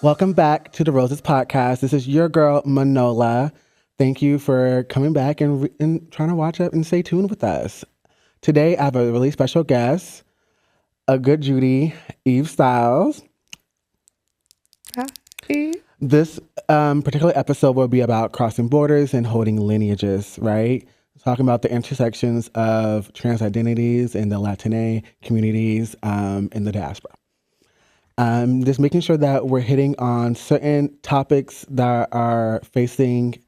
Welcome back to the Roses Podcast. This is your girl, Manola. Thank you for coming back and trying to watch up and stay tuned with us. Today, I have a really special guest, a good Judy, Eve Stiles. Hi. This particular episode will be about crossing borders and holding lineages, right? Talking about the intersections of trans identities in the Latiné communities in the diaspora. Just making sure that we're hitting on certain topics that are facing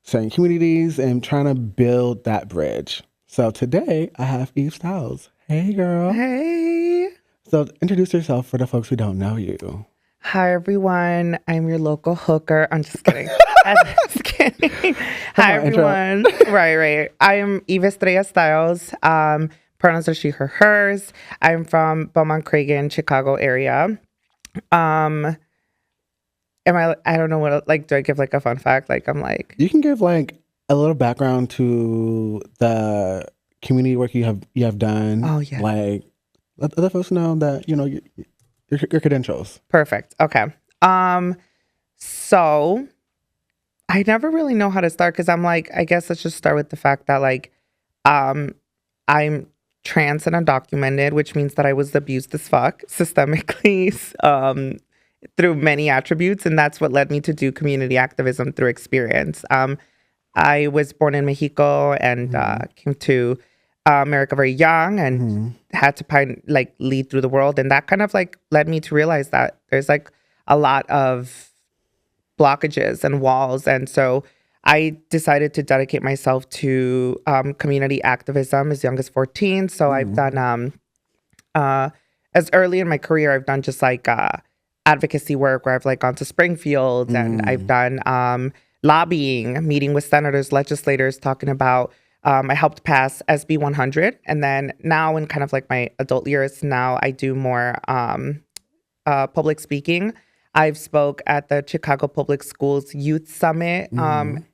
certain communities and trying to build that bridge. So today I have Eve Stiles. Hey, girl. Hey. So introduce yourself for the folks who don't know you. Hi, everyone. I'm your local hooker. I'm just kidding. I'm just kidding. Hi, everyone. Right. I am Eve Estrella Stiles. Pronouns are she, her, hers. I'm from Beaumont, Cragen, Chicago area. I don't know what, do I give a fun fact? You can give a little background to the community work you have done. Oh, yeah. Let the folks know that, your credentials. Perfect. Okay. So I never really know how to start because I'm I guess let's just start with the fact that I'm trans and undocumented, which means that I was abused as fuck systemically through many attributes. And that's what led me to do community activism through experience. I was born in Mexico and came to America very young and had to lead through the world. And that kind of led me to realize that there's a lot of blockages and walls. And so I decided to dedicate myself to community activism as young as 14. So I've done, as early in my career, I've done just advocacy work where I've gone to Springfield and I've done lobbying, meeting with senators, legislators, talking about, I helped pass SB 100. And then now in kind of my adult years, now I do more public speaking. I've spoke at the Chicago Public Schools Youth Summit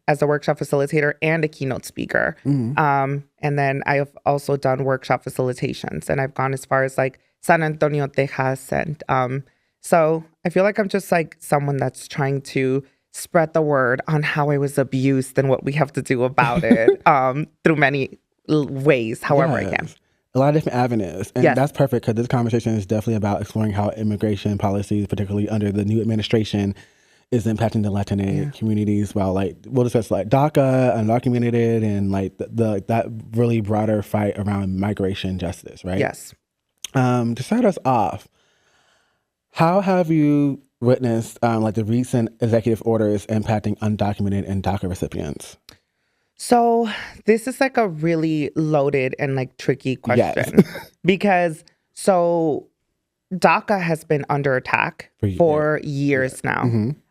as a workshop facilitator and a keynote speaker. And then I have also done workshop facilitations. And I've gone as far as San Antonio, Texas. And so I feel I'm just someone that's trying to spread the word on how I was abused and what we have to do about it through many ways, however I can. A lot of different avenues. And that's perfect because this conversation is definitely about exploring how immigration policies, particularly under the new administration, is impacting the Latinx communities. While we'll discuss DACA, undocumented, and that really broader fight around migration justice, right? Yes. To start us off, how have you witnessed the recent executive orders impacting undocumented and DACA recipients? So this is a really loaded and tricky question because DACA has been under attack for years now.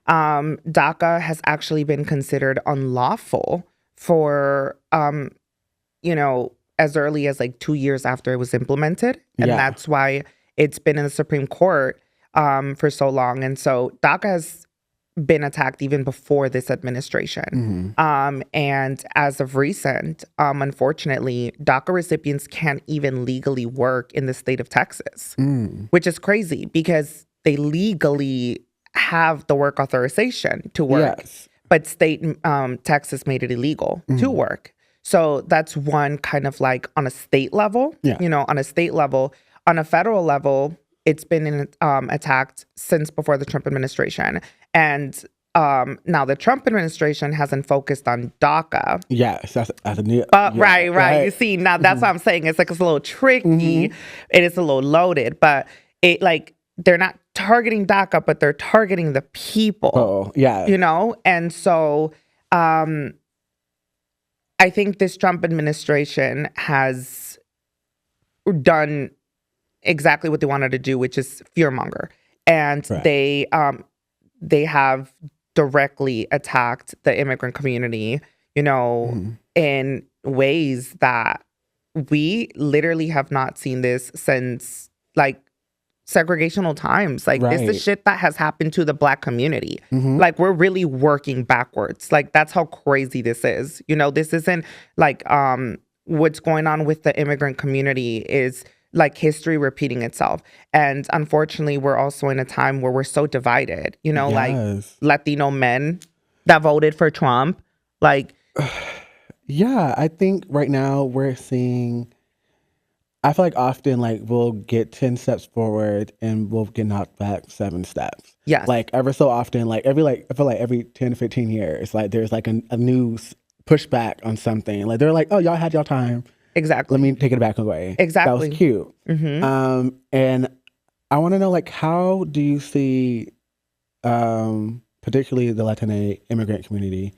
DACA has actually been considered unlawful for, as early as 2 years after it was implemented. And that's why it's been in the Supreme Court for so long. And so DACA has been attacked even before this administration. And as of recent, unfortunately, DACA recipients can't even legally work in the state of Texas, which is crazy because they legally have the work authorization to work, but state Texas made it illegal to work. So that's one kind of on a state level, on a state level. On a federal level, it's been attacked since before the Trump administration. And now the Trump administration hasn't focused on DACA. Yes, that's a new... But right. You see, now that's what I'm saying. It's it's a little tricky. It is a little loaded. But it they're not targeting DACA, but they're targeting the people. Oh, yeah. And so I think this Trump administration has done exactly what they wanted to do, which is fearmonger. And they have directly attacked the immigrant community, in ways that we literally have not seen this since segregational times. This is shit that has happened to the Black community. We're really working backwards. That's how crazy this is. This isn't what's going on with the immigrant community is like history repeating itself. And unfortunately, we're also in a time where we're so divided, you know, like Yes. Latino men that voted for Trump. Like, Yeah, I think right now we're seeing, I feel like often like we'll get 10 steps forward and we'll get knocked back 7 steps. yes, Like ever so often, like I feel like every 10 to 15 years, like there's like a new pushback on something. Like they're like, oh, y'all had y'all time. exactly. Let me take it back away. Exactly. That was cute. Mm-hmm. And I want to know, like, how do you see, particularly the Latinx immigrant community,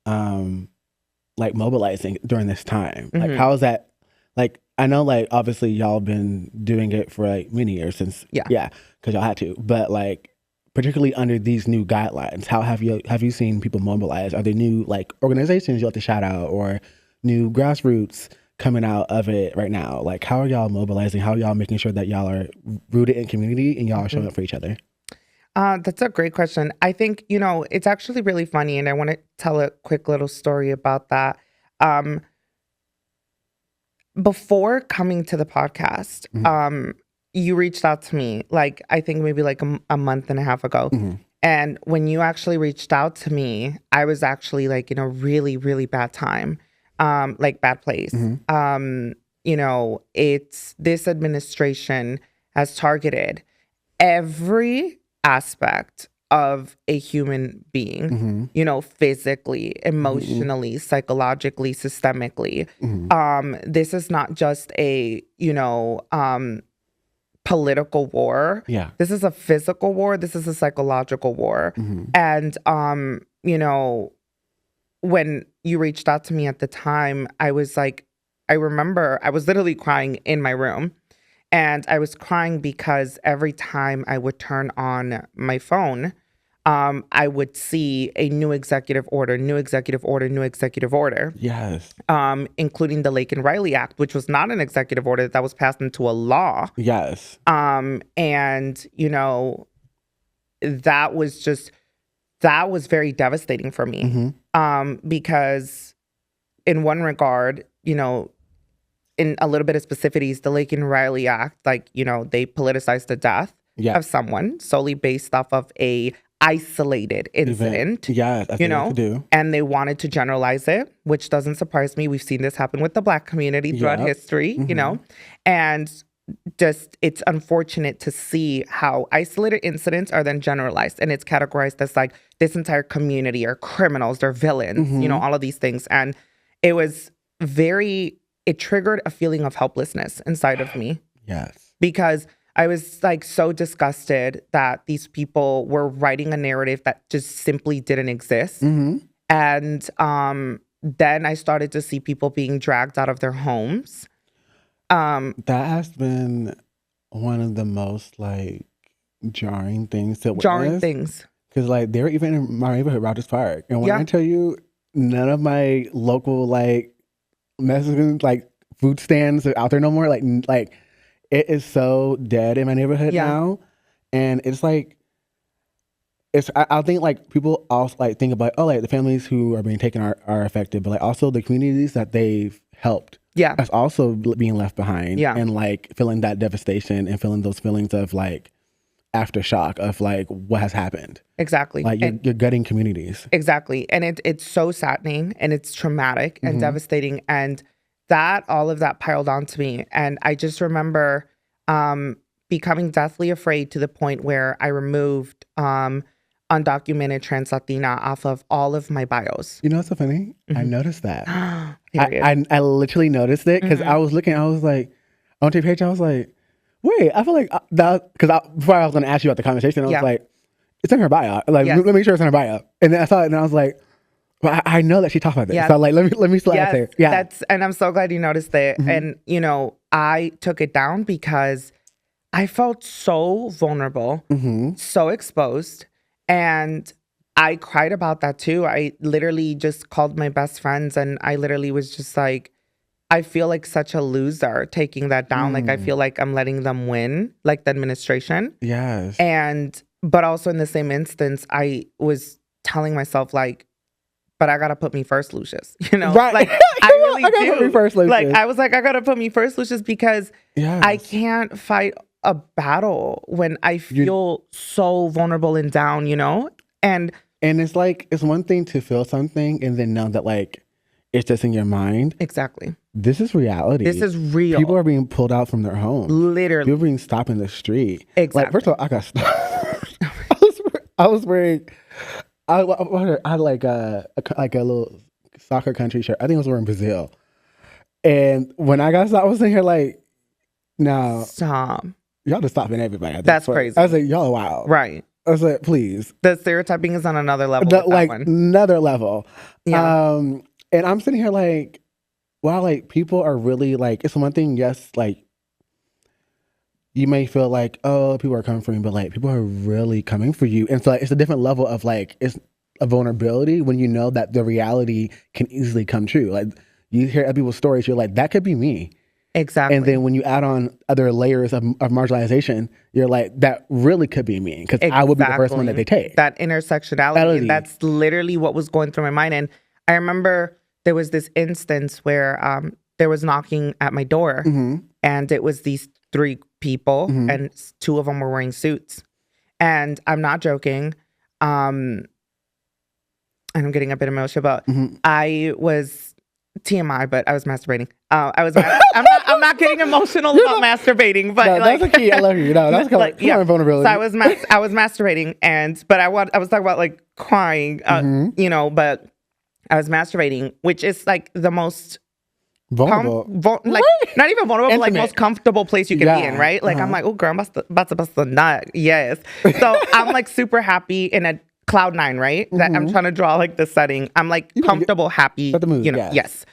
like mobilizing during this time? Like, Mm-hmm. how is that? Like, I know, like, obviously y'all been doing it for like many years since, Yeah. because y'all had to. But like, particularly under these new guidelines, how have you seen people mobilize? Are there new like organizations you have to shout out, or new grassroots coming out of it right now? Like, how are y'all mobilizing? How are y'all making sure that y'all are rooted in community and y'all are showing up for each other? That's a great question. I think, you know, it's actually really funny, and I want to tell a quick little story about that. Before coming to the podcast, you reached out to me, like, I think maybe like a month and a half ago. And when you actually reached out to me, I was actually like in a really, really bad time, like bad place. You know, it's this administration has targeted every aspect of a human being, you know, physically, emotionally, psychologically, systemically. This is not just a, you know, political war. Yeah. This is a physical war. This is a psychological war. And, you know, when you reached out to me at the time, I was like, I remember I was literally crying in my room. And I was crying because every time I would turn on my phone, I would see a new executive order, new executive order, new executive order. Yes. Including the Lake and Riley Act, which was not an executive order that was passed into a law. Yes. And, you know, that was very devastating for me. Because in one regard, you know, in a little bit of specificities, the Lake and Riley Act, like, you know, they politicized the death of someone solely based off of a isolated incident. Yeah, I think you know, they do. And they wanted to generalize it, which doesn't surprise me. We've seen this happen with the Black community throughout history, you know, and just it's unfortunate to see how isolated incidents are then generalized, and it's categorized as like this entire community are criminals, they're villains, you know, all of these things. And it was it triggered a feeling of helplessness inside of me. Yes. Because I was like so disgusted that these people were writing a narrative that just simply didn't exist. And then I started to see people being dragged out of their homes. That has been one of the most like jarring things to witness. Because like they were even in my neighborhood, Rogers Park. And when I tell you, none of my local like Mexican like food stands are out there no more. Like it is so dead in my neighborhood now, and it's like I think like people also like think about like the families who are being taken are affected, but like also the communities that they've helped. That's also being left behind. And like feeling that devastation and feeling those feelings of like aftershock of like what has happened. Exactly. Like you're gutting communities. Exactly. And it's so saddening and it's traumatic and devastating. And all of that piled onto me. And I just remember becoming deathly afraid to the point where I removed undocumented trans Latina off of all of my bios. You know what's so funny? I noticed that. I literally noticed it because I was looking, I was like, on your page, I was like, wait, I feel like that, because before I was going to ask you about the conversation, I was like, it's in her bio. Like, let me make sure it's in her bio. And then I saw it and I was like, well, I know that she talked about this. So like, let me slide there. Yeah. And I'm so glad you noticed it. And, you know, I took it down because I felt so vulnerable, so exposed. And I cried about that too. I literally just called my best friends and I literally was just like, I feel like such a loser taking that down. Like, I feel like I'm letting them win, like the administration. Yes. But also in the same instance, I was telling myself, like, but I gotta put me first, Lucius. You know, Right. like I really I gotta do. put me first, Lucius. Like I was like, I gotta put me first, Lucius, because Yes. I can't fight a battle when I feel so vulnerable and down, you know? And it's like, it's one thing to feel something and then know that like it's just in your mind. exactly. This is reality. This is real. People are being pulled out from their homes. Literally. People are being stopped in the street. Exactly. Like, first of all, I got stopped. I was wearing, I had like a little soccer country shirt. I think I was wearing Brazil. And when I got stopped, I was sitting here like, no. Stop. Y'all just stopping everybody. That's crazy. I was like, y'all wild. Right. I was like, please. The stereotyping is on another level. With Like, that one. another level. Yeah. And I'm sitting here like, wow, like, people are really like, it's one thing, yes, like, you may feel like, oh, people are coming for you, but like, people are really coming for you. And so like, it's a different level of like, it's a vulnerability when you know that the reality can easily come true. Like, you hear other people's stories, you're like, that could be me. Exactly. And then when you add on other layers of marginalization, you're like, that really could be me, because I would be the first one that they take. That intersectionality, and that's literally what was going through my mind. And I remember there was this instance where there was knocking at my door, and it was these 3 people, and 2 of them were wearing suits. And I'm not joking. And I'm getting a bit emotional, but I was TMI, but I was masturbating. I'm not getting emotional about masturbating, but no, like, that's a key. I love you. No, that's like, yeah, vulnerability. So I was masturbating, but I was talking about like crying, you know, but I was masturbating, which is like the most vulnerable, like not even vulnerable, but like most comfortable place you can be in, right? Like I'm like, oh girl, I'm about to bust the nut, yes. So I'm like super happy in a cloud 9, right? That I'm trying to draw like the setting. I'm like comfortable, happy, the mood, you know, yes.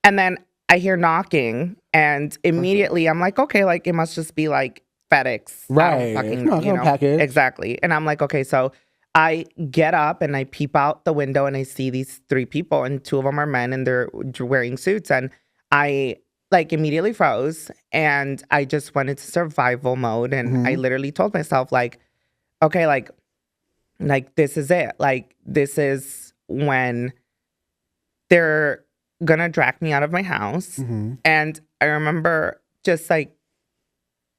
And then I hear knocking, and immediately I'm like, okay, like it must just be like FedEx, right? Fucking, no, you know, package. Exactly. And I'm like, okay, so I get up and I peep out the window and I see these 3 people, and 2 of them are men, and they're wearing suits, and I like immediately froze, and I just went into survival mode, and I literally told myself like, okay, like this is it. Like, this is when they're gonna drag me out of my house. And I remember just like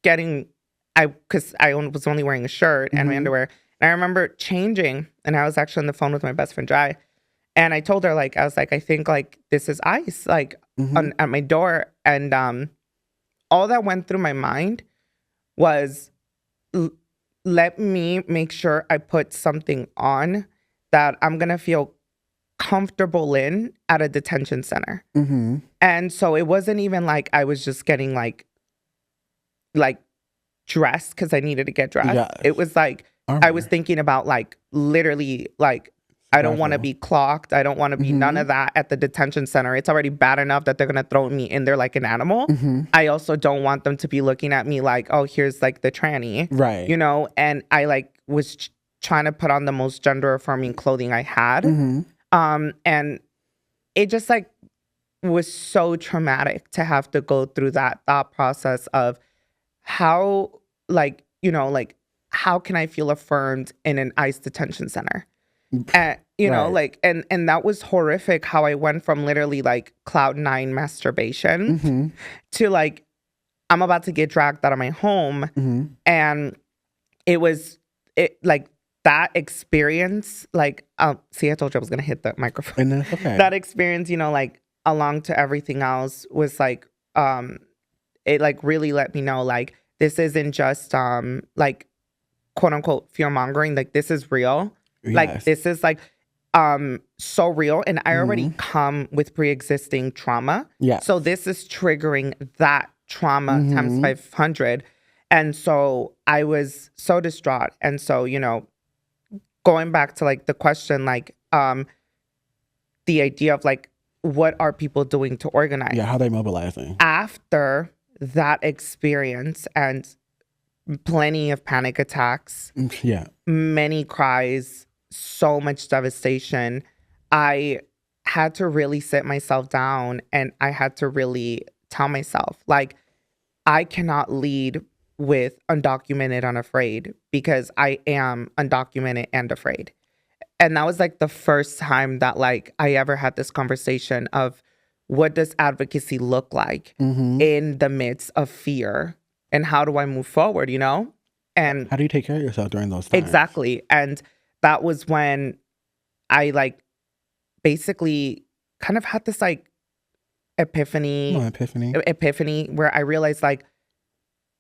because I was only wearing a shirt and my underwear. And I remember changing, and I was actually on the phone with my best friend, Jai. And I told her, like, I was like, I think like this is ICE, like at my door. And all that went through my mind was, let me make sure I put something on that I'm going to feel comfortable in at a detention center. And so it wasn't even like I was just getting like dressed because I needed to get dressed. Yes. It was like, I was thinking about like literally like, I don't want to be clocked. I don't want to be none of that at the detention center. It's already bad enough that they're going to throw me in there like an animal. I also don't want them to be looking at me like, oh, here's like the tranny. Right. You know, and I like was trying to put on the most gender affirming clothing I had. And it just like was so traumatic to have to go through that thought process of how, like, you know, like, how can I feel affirmed in an ICE detention center? And, you know, like, and that was horrific how I went from literally like cloud 9 masturbation to like, I'm about to get dragged out of my home. And it like that experience, like, see, I told you I was going to hit the microphone. And that's okay. That experience, you know, like along to everything else was like, it like really let me know, like, this isn't just like quote unquote fear mongering. Like, this is real. Yes. Like, this is like so real. And I already come with pre-existing trauma. Yeah. So this is triggering that trauma times 500. And so I was so distraught. And so, you know, going back to like the question, like the idea of like, what are people doing to organize? Yeah, how are they mobilizing? After that experience and plenty of panic attacks, many cries, so much devastation, I had to really sit myself down, and I had to really tell myself, like, I cannot lead with undocumented, unafraid, because I am undocumented and afraid. And that was like the first time that like I ever had this conversation of what does advocacy look like in the midst of fear, and how do I move forward, you know? And how do you take care of yourself during those times? exactly. And that was when I like basically kind of had this like epiphany where I realized like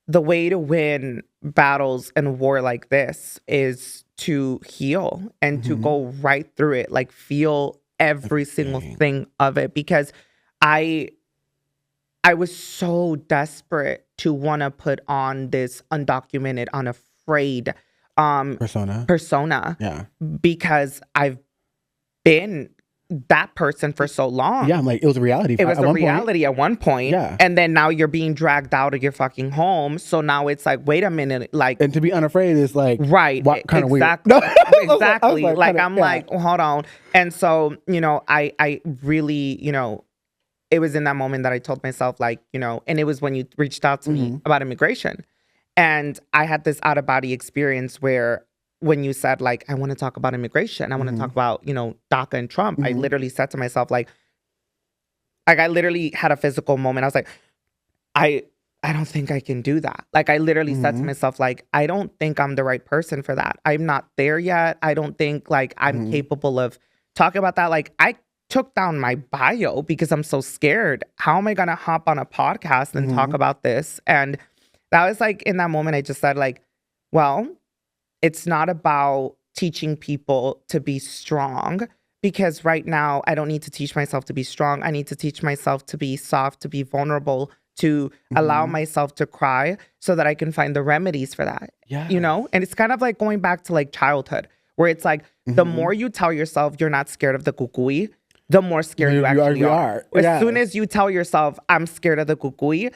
the way to win battles and war like this is to heal and to go right through it, like feel every single thing of it, because I was so desperate to want to put on this undocumented, unafraid persona. Yeah. Because I've been that person for so long. Yeah, I'm like, it was a reality. It was a reality at one point. Yeah. And then now you're being dragged out of your fucking home. So now it's like, wait a minute. Like, and to be unafraid is like, right. Kind of weird. Exactly. Like, I'm like, hold on. And so, you know, I really, you know, it was in that moment that I told myself, like, you know, and it was when you reached out to me about immigration. And I had this out of body experience where when you said, like, I want to talk about immigration, I want to talk about, you know, DACA and Trump, I literally said to myself, like I literally had a physical moment. I was like, I don't think I can do that. Like, I literally said to myself, like, I don't think I'm the right person for that. I'm not there yet. I don't think, like, I'm capable of talking about that. Like, I took down my bio because I'm so scared. How am I going to hop on a podcast and talk about this? And that was like, in that moment, I just said, like, well, it's not about teaching people to be strong, because right now I don't need to teach myself to be strong. I need to teach myself to be soft, to be vulnerable, to allow myself to cry so that I can find the remedies for that. Yeah. You know? And it's kind of like going back to like childhood, where it's like the more you tell yourself you're not scared of the kukui, the more scared you actually are. As soon as you tell yourself, I'm scared of the kukui,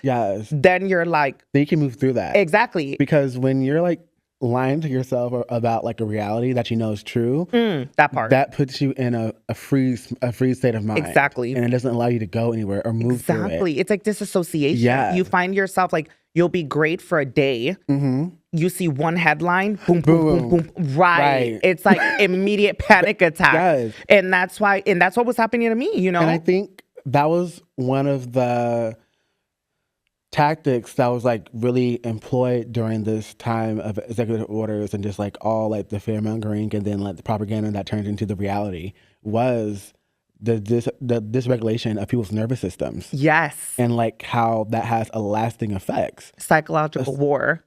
then you're like... then you can move through that. Exactly. Because when you're like lying to yourself about like a reality that you know is true, that part. That puts you in a freeze state of mind. Exactly. And it doesn't allow you to go anywhere or move through it. Exactly. It's like disassociation. Yeah. You find yourself like, you'll be great for a day. You see one headline, boom, boom, boom, boom. Right. It's like immediate panic attack. Yes. And that's what was happening to me, you know? And I think that was one of the tactics that was like really employed during this time of executive orders and just like all like the fear mongering and then like the propaganda that turned into the reality was the dysregulation of people's nervous systems. Yes. And like how that has a lasting effects. Psychological warfare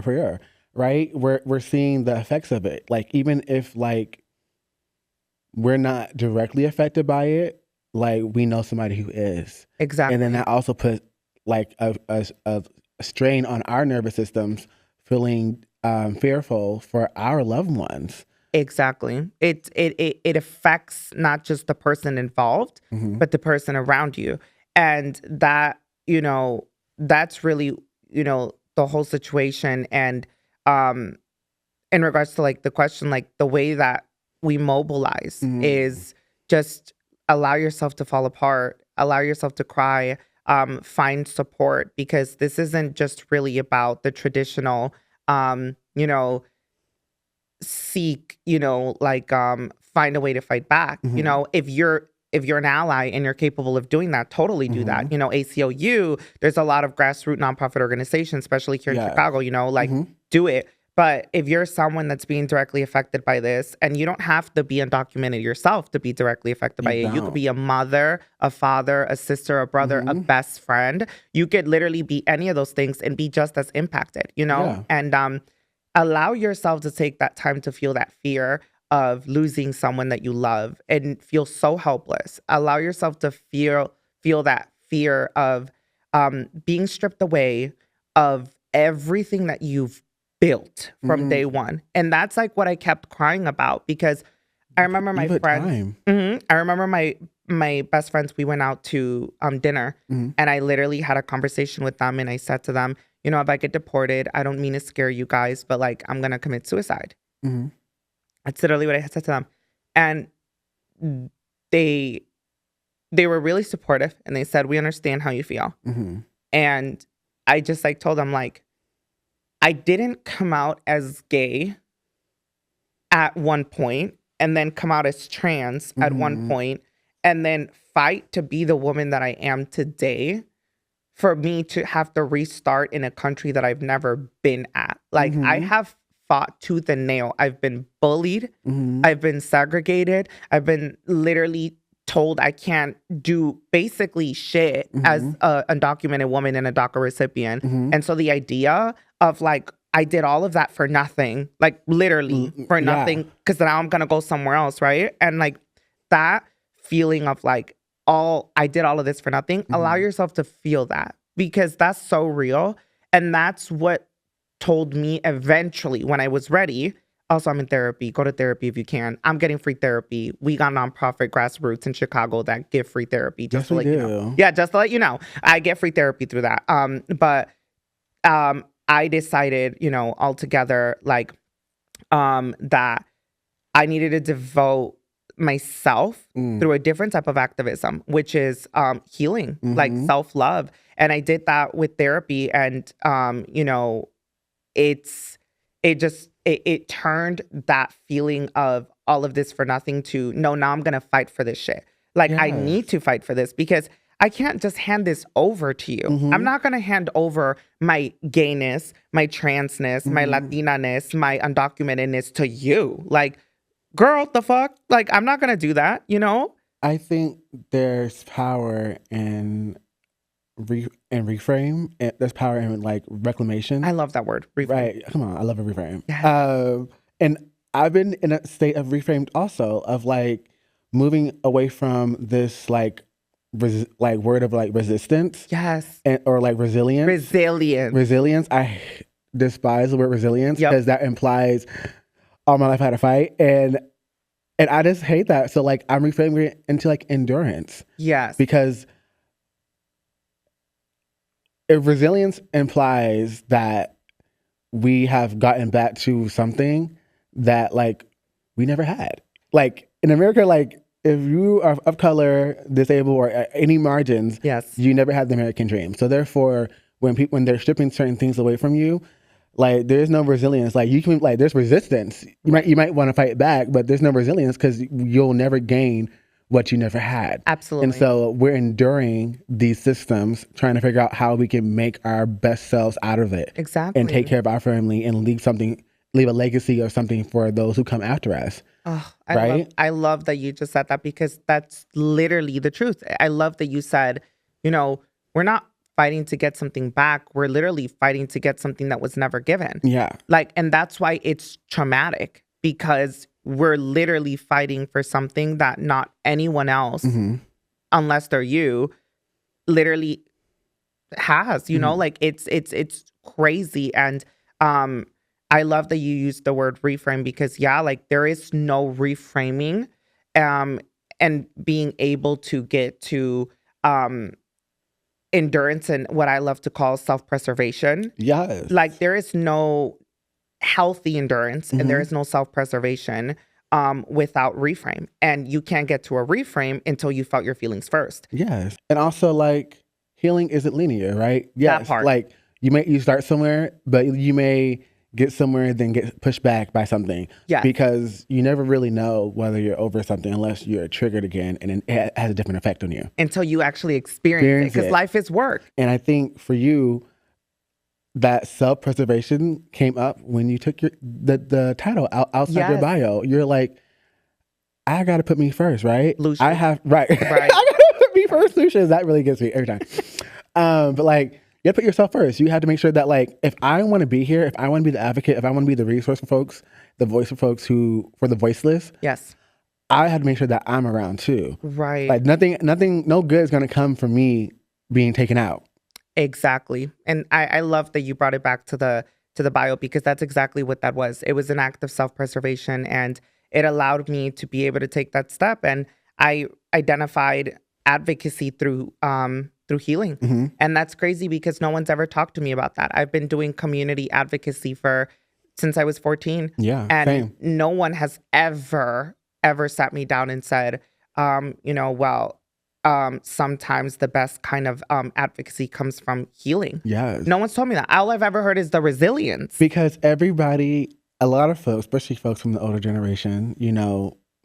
for sure. Right? We're seeing the effects of it. Like, even if like we're not directly affected by it, like we know somebody who is. Exactly. And then that also puts like a strain on our nervous systems, feeling fearful for our loved ones. Exactly. It affects not just the person involved, but the person around you. And that, you know, that's really, you know, the whole situation. And in regards to like the question, like the way that we mobilize is just allow yourself to fall apart, allow yourself to cry, find support, because this isn't just really about the traditional, you know, seek, you know, like find a way to fight back. You know, if you're an ally and you're capable of doing that, totally do that. You know, ACLU, there's a lot of grassroots nonprofit organizations, especially here in Chicago, you know, like do it. But if you're someone that's being directly affected by this, and you don't have to be undocumented yourself to be directly affected by it. You could be a mother, a father, a sister, a brother, a best friend. You could literally be any of those things and be just as impacted, you know? And allow yourself to take that time to feel that fear of losing someone that you love and feel so helpless. Allow yourself to feel that fear of being stripped away of everything that you've built from day one. And that's like what I kept crying about, because I remember my friends. I remember my best friends, we went out to dinner, and I literally had a conversation with them, and I said to them, you know, if I get deported, I don't mean to scare you guys, but like I'm gonna commit suicide. That's literally what I said to them. And they were really supportive, and they said, we understand how you feel. And I just like told them, like, I didn't come out as gay at one point, and then come out as trans at one point, and then fight to be the woman that I am today, for me to have to restart in a country that I've never been at. Like, I have fought tooth and nail. I've been bullied. I've been segregated. I've been literally told I can't do basically shit as a undocumented woman and a DACA recipient. And so the idea of like, I did all of that for nothing, like literally for nothing, because now I'm going to go somewhere else, right? And like that feeling of like, I did all of this for nothing. Allow yourself to feel that, because that's so real. And that's what told me eventually when I was ready. Also, I'm in therapy. Go to therapy if you can. I'm getting free therapy. We got nonprofit grassroots in Chicago that give free therapy. Just to let you know. Yeah, just to let you know. I get free therapy through that. But I decided, altogether, like, that I needed to devote myself through a different type of activism, which is healing, like self-love. And I did that with therapy. And, it turned that feeling of all of this for nothing to, no, now I'm going to fight for this shit. Like, I need to fight for this, because I can't just hand this over to you. I'm not going to hand over my gayness, my transness, my Latinaness, my undocumentedness to you. Like, girl, the fuck? Like, I'm not going to do that, I think there's power in reframe. There's power in like reclamation. I love that word, reframe. Right. Come on. I love a reframe. Yeah. And I've been in a state of reframed also, of like moving away from this like word of like resistance. Yes. Or like resilience. Resilience. I despise the word resilience, because that implies all my life I had to fight. And I just hate that. So like I'm reframing it into like endurance. Yes. Because if resilience implies that we have gotten back to something that like we never had. Like in America, like if you are of color, disabled, or any margins, you never had the American dream. So therefore, when they're stripping certain things away from you, like there's no resilience. Like you can, like there's resistance. You might want to fight back, but there's no resilience, because you'll never gain what you never had. Absolutely. And so we're enduring these systems, trying to figure out how we can make our best selves out of it. Exactly. And take care of our family and leave a legacy or something for those who come after us. Oh, I love that you just said that, because that's literally the truth. I love that you said, we're not fighting to get something back. We're literally fighting to get something that was never given. Yeah. Like, and that's why it's traumatic, because we're literally fighting for something that not anyone else, unless they're you, literally has, like it's crazy. And I love that you used the word reframe, because like there is no reframing and being able to get to endurance and what I love to call self-preservation. Yes. Like there is no healthy endurance and there is no self-preservation without reframe. And you can't get to a reframe until you felt your feelings first. Yes. And also like healing isn't linear, right? Yes. That part. Like you start somewhere, but you may get somewhere and then get pushed back by something. Yes. Because you never really know whether you're over something unless you're triggered again and it has a different effect on you. Until you actually experience it. Because life is work. And I think for you, that self-preservation came up when you took the title outside your bio. You're like, I got to put me first, right? Lucia. I got to put me first, Lucia. That really gets me every time. But like, you have to put yourself first. You have to make sure that like, if I want to be here, if I want to be the advocate, if I want to be the resource for folks, the voice for folks for the voiceless. Yes. I have to make sure that I'm around too. Right. Like nothing, no good is going to come from me being taken out. Exactly. And I love that you brought it back to the bio, because that's exactly what that was. It was an act of self-preservation, and it allowed me to be able to take that step. And I identified advocacy through healing. Mm-hmm. And that's crazy because no one's ever talked to me about that. I've been doing community advocacy since I was 14. Yeah. And same. No one has ever sat me down and said, sometimes the best kind of advocacy comes from healing. Yes. No one's told me that. All I've ever heard is the resilience. Because a lot of folks, especially folks from the older generation,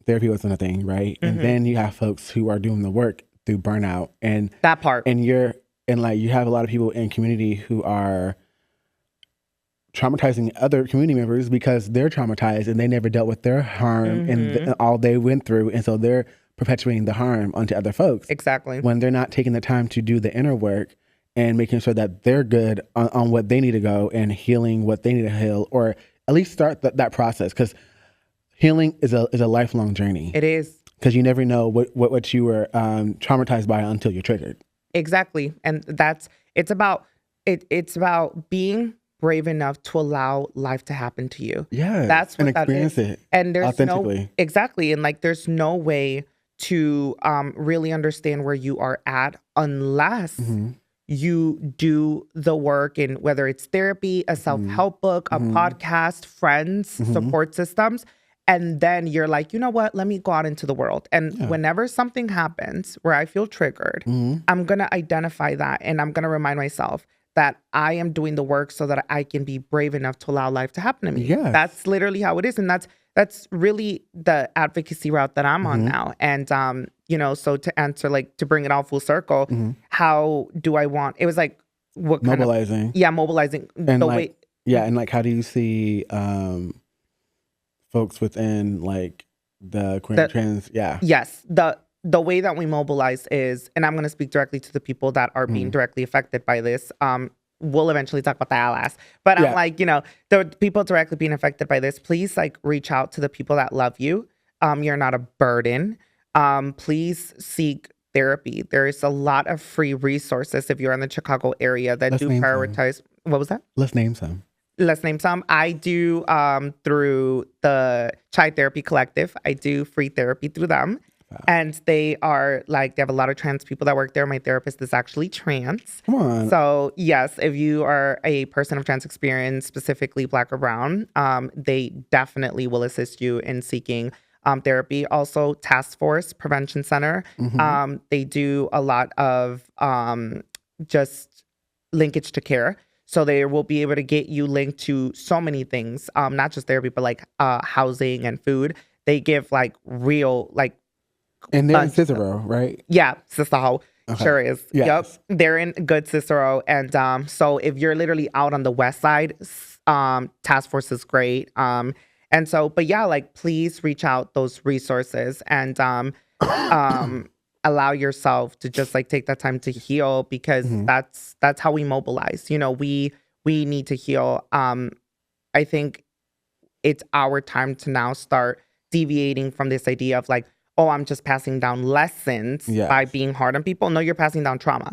therapy wasn't a thing, right? And then you have folks who are doing the work through burnout, and That part. and you have a lot of people in community who are traumatizing other community members because they're traumatized and they never dealt with their harm and all they went through, and so they're perpetuating the harm onto other folks. Exactly. When they're not taking the time to do the inner work and making sure that they're good on what they need to go and healing what they need to heal, or at least start that process, because healing is a lifelong journey. It is. Because you never know what you were traumatized by until you're triggered. Exactly. And it's about being brave enough to allow life to happen to you. Yeah. That's what and that experience is. it And there's authentically. Exactly. And like, there's no way to really understand where you are at unless you do the work, in whether it's therapy, a self-help book, a podcast, friends, support systems. And then you're like, you know what? Let me go out into the world. And whenever something happens where I feel triggered, I'm going to identify that. And I'm going to remind myself that I am doing the work so that I can be brave enough to allow life to happen to me. Yes. That's literally how it is. And that's really the advocacy route that I'm on now. And, so to answer, like, to bring it all full circle, how do I want, it was like, what kind mobilizing. Mobilizing. And and like, how do you see folks within like the queer and trans? Yeah. Yes. The way that we mobilize is, and I'm going to speak directly to the people that are being directly affected by this. We'll eventually talk about the allies, but I'm like, the people directly being affected by this, please like reach out to the people that love you. You're not a burden. Please seek therapy. There's a lot of free resources if you're in the Chicago area that do prioritize. What was that? Let's name some. I do through the Chai Therapy Collective. I do free therapy through them. Wow. And they are like, they have a lot of trans people that work there. My therapist is actually trans. Come on. So yes, if you are a person of trans experience, specifically Black or brown, they definitely will assist you in seeking therapy. Also, Task Force Prevention Center. They do a lot of just linkage to care. So they will be able to get you linked to so many things, not just therapy, but like housing and food. They give like real, like, and they're in Cicero, right? Yeah, Cicero. Okay. Sure is. Yes. Yep. They're in good Cicero. And so if you're literally out on the west side, Task Force is great. And so, but yeah, like, please reach out those resources and allow yourself to just like take that time to heal, because that's how we mobilize. We need to heal. I think it's our time to now start deviating from this idea of like, oh, I'm just passing down lessons by being hard on people. No, you're passing down trauma.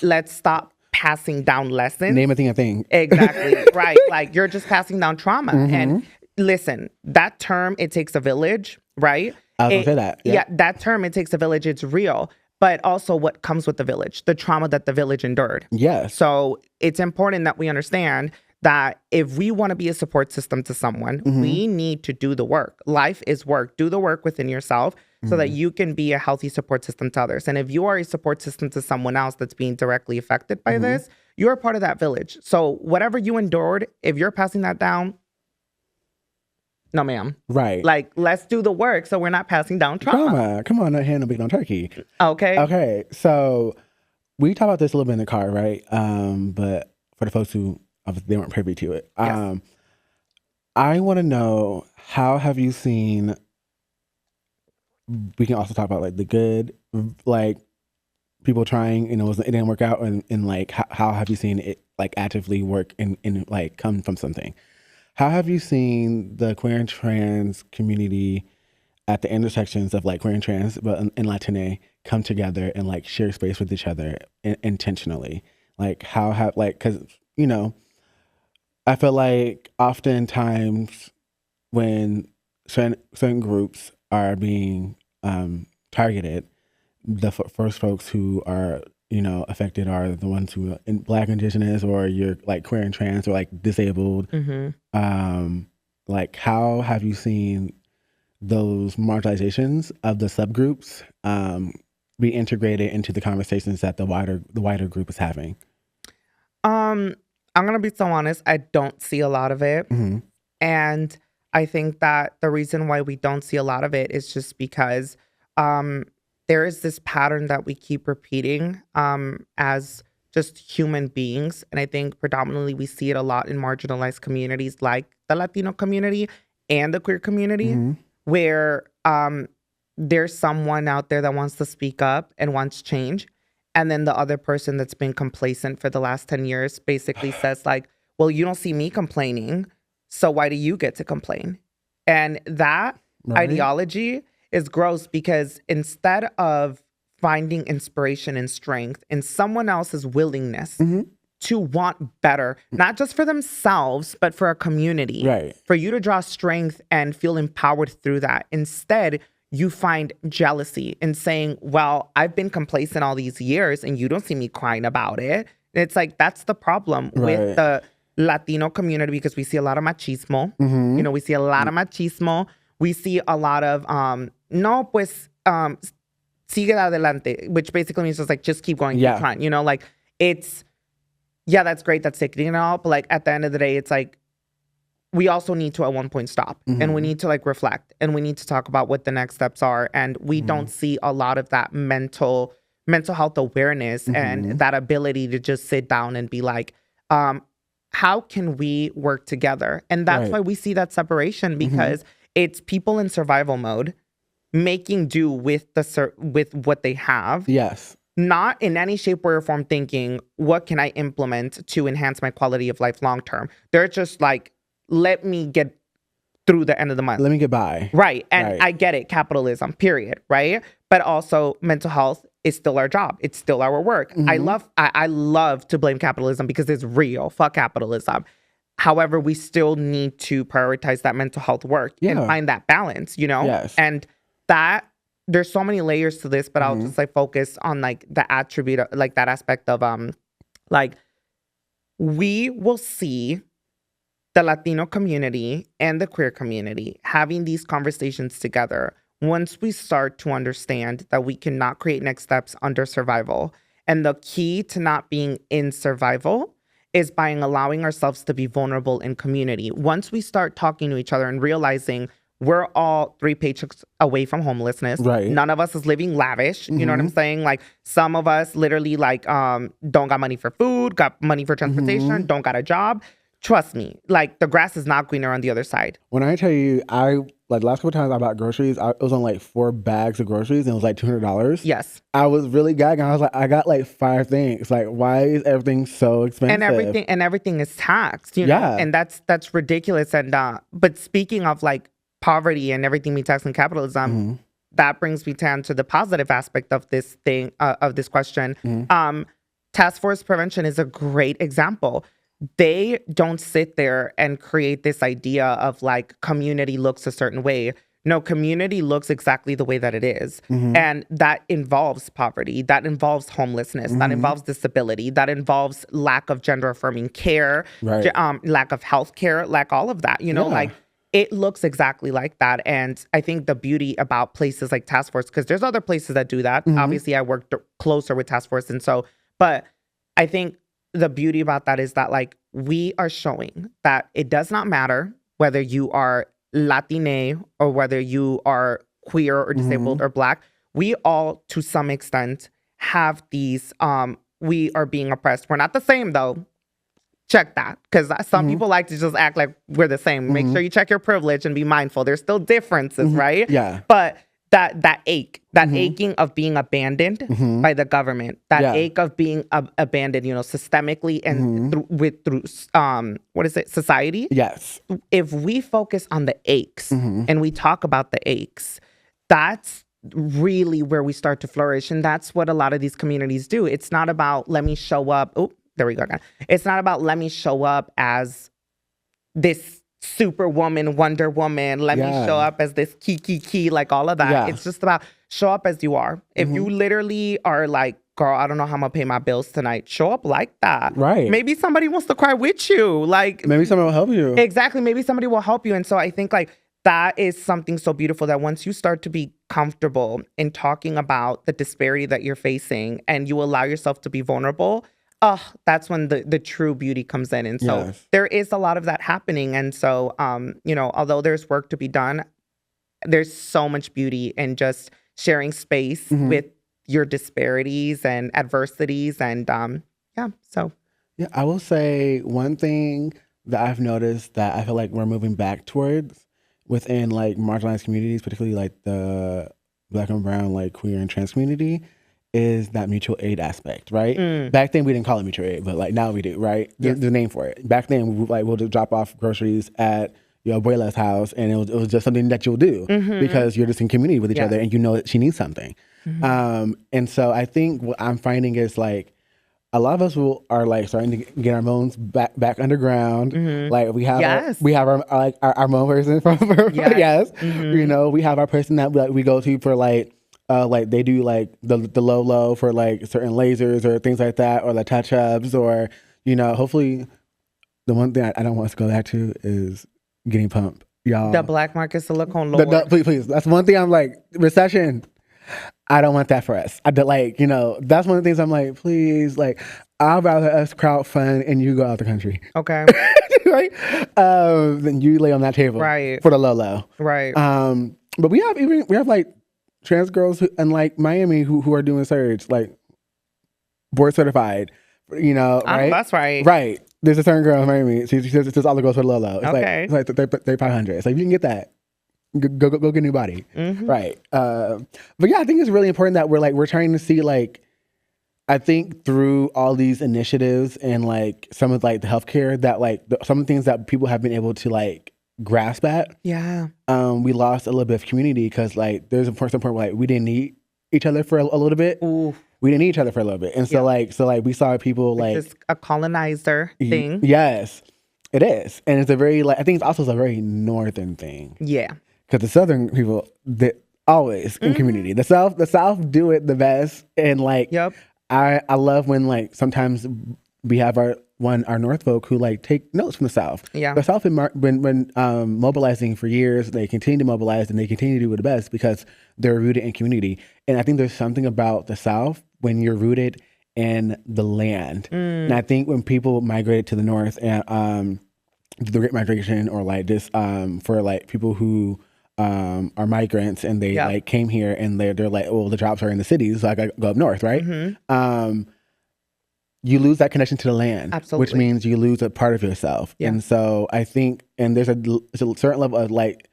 Let's stop passing down lessons. Name a thing a thing. Exactly. Right. Like, you're just passing down trauma. And listen, that term, it takes a village, right? I was going to say that. Yeah, that term, it takes a village. It's real. But also what comes with the village, the trauma that the village endured. Yes. So it's important that we understand that if we want to be a support system to someone, we need to do the work. Life is work. Do the work within yourself so that you can be a healthy support system to others. And if you are a support system to someone else that's being directly affected by this, you're part of that village. So whatever you endured, if you're passing that down, no, ma'am. Right. Like, let's do the work so we're not passing down trauma. Come on, not handle big on turkey. Okay. Okay. So we talked about this a little bit in the car, right? But for the folks who they weren't privy to it, Yes. I want to know, how have you seen? We can also talk about like the good, like people trying, it didn't work out, and like how have you seen it like actively work and like come from something? How have you seen the queer and trans community at the intersections of like queer and trans, but in Latiné, come together and like share space with each other intentionally? Like, how have, like, because, I feel like oftentimes when certain groups are being targeted, the first folks who are affected are the ones who are Black, Indigenous, or you're like queer and trans, or like disabled. Like, how have you seen those marginalizations of the subgroups be integrated into the conversations that the wider group is having? I'm gonna be so honest. I don't see a lot of it, and I think that the reason why we don't see a lot of it is just because there is this pattern that we keep repeating as just human beings. And I think predominantly we see it a lot in marginalized communities like the Latino community and the queer community, where there's someone out there that wants to speak up and wants change. And then the other person that's been complacent for the last 10 years basically says like, well, you don't see me complaining, so why do you get to complain? And that ideology is gross, because instead of finding inspiration and strength in someone else's willingness to want better, not just for themselves, but for a community, for you to draw strength and feel empowered through that. Instead, you find jealousy in saying, well, I've been complacent all these years and you don't see me crying about it. And it's like, that's the problem with the Latino community, because we see a lot of machismo. You know, we see a lot of machismo. We see a lot of, no, pues, sigue adelante, which basically means just like, just keep going, keep trying. You know, like, it's, yeah, that's great, that's sickening and all, but like, at the end of the day, it's like, we also need to at one point stop and we need to like reflect and we need to talk about what the next steps are. And we don't see a lot of that mental health awareness and that ability to just sit down and be like, how can we work together? And that's why we see that separation, because it's people in survival mode making do with with what they have. Yes. Not in any shape, way, or form thinking, what can I implement to enhance my quality of life long term? They're just like, let me get through the end of the month. Let me get by. Right. And I get it. Capitalism, period. Right. But also mental health is still our job. It's still our work. I love to blame capitalism because it's real. Fuck capitalism. However, we still need to prioritize that mental health work and find that balance, you know? Yes. And that, there's so many layers to this, but I'll just like focus on like the attribute, like that aspect of like, we will see the Latino community and the queer community having these conversations together once we start to understand that we cannot create next steps under survival. And the key to not being in survival is by allowing ourselves to be vulnerable in community. Once we start talking to each other and realizing we're all 3 paychecks away from homelessness. None of us is living lavish. You know what I'm saying? Like, some of us literally like don't got money for food, got money for transportation, don't got a job. Trust me, like, the grass is not greener on the other side. When I tell you, like, last couple times I bought groceries, it was on like 4 bags of groceries and it was like $200. Yes. I was really gagging. I was like, I got like 5 things. Like, why is everything so expensive? And everything is taxed, you know? And that's ridiculous. And but speaking of like poverty and everything being taxed in capitalism, that brings me down to the positive aspect of this thing, of this question. Task force prevention is a great example. They don't sit there and create this idea of like community looks a certain way. No, community looks exactly the way that it is. And that involves poverty, that involves homelessness, that involves disability, that involves lack of gender affirming care, lack of health care, lack all of that, you know, like it looks exactly like that. And I think the beauty about places like Task Force, because there's other places that do that. Obviously, I work closer with Task Force. And so, but I think the beauty about that is that like we are showing that it does not matter whether you are Latiné or whether you are queer or disabled or Black. We all, to some extent, have these, we are being oppressed. We're not the same though. Check that. Because some people like to just act like we're the same. Make sure you check your privilege and be mindful. There's still differences, right? Yeah. But that aching of being abandoned by the government, that ache of being abandoned, you know, systemically and through society. Yes. If we focus on the aches and we talk about the aches, that's really where we start to flourish. And that's what a lot of these communities do. It's not about, let me show up. Oh, there we go again. It's not about, let me show up as this Superwoman, Wonder Woman, let me show up as this key, like all of that. It's just about show up as you are. If you literally are like, girl, I don't know how I'm gonna pay my bills tonight, show up like that. Right. Maybe somebody wants to cry with you. Like, maybe somebody will help you. Exactly. Maybe somebody will help you. And so I think like that is something so beautiful that once you start to be comfortable in talking about the disparity that you're facing and you allow yourself to be vulnerable, that's when the true beauty comes in. And so Yes. there is a lot of that happening. And so, although there's work to be done, there's so much beauty in just sharing space with your disparities and adversities. And so. Yeah, I will say one thing that I've noticed that I feel like we're moving back towards within like marginalized communities, particularly like the Black and brown, like queer and trans community, is that mutual aid aspect, right? Back then we didn't call it mutual aid, but like now we do, right? There's a name for it. Back then, we'll just drop off groceries at your abuela's house, and it was just something that you'll do because you're just in community with each other, and you know that she needs something. And so I think what I'm finding is like a lot of us are like starting to get our moans back underground. Like we have our moan person from you know, we have our person that we go to for like they do like the low for like certain lasers or things like that, or the touch ups, or you know, hopefully the one thing I don't want us to go back to is getting pumped, y'all. The black market silicone lord. Please, that's one thing I'm like, recession. I don't want that for us. I do, like, you know, that's one of the things I'm like, please, like, I'd rather us crowdfund and you go out the country. Okay. Right? Then you lay on that table. Right. For the low. Right. But we have like trans girls in like Miami who are doing surge, like board certified, you know, right? That's right. Right. There's a certain girl in Miami. She says it's all the girls for the low. It's okay. Like 3,500. So if you can get that, go get a new body. Right. But yeah, I think it's really important that we're trying to see, like, I think through all these initiatives and like some of like the healthcare that like some of the things that people have been able to like grasp at. Yeah. We lost a little bit of community because like there's a point where like we didn't need each other for a little bit. Ooh. We didn't need each other for a little bit. And so we saw people like it's a colonizer thing. Yes, it is. And it's a very like, I think it's also a very northern thing. Yeah. Because the southern people, they always in community. The South do it the best. And like, I love when like sometimes we have our North folk who like take notes from the South. Yeah. The South been mobilizing for years. They continue to mobilize and they continue to do it the best because they're rooted in community. And I think there's something about the South when you're rooted in the land. And I think when people migrated to the North and the Great Migration, or like this for like people who are migrants and they like came here and they're like, well, the jobs are in the cities, so I gotta go up north, right? You lose that connection to the land. Absolutely. Which means you lose a part of yourself. And so I think, and there's a certain level of like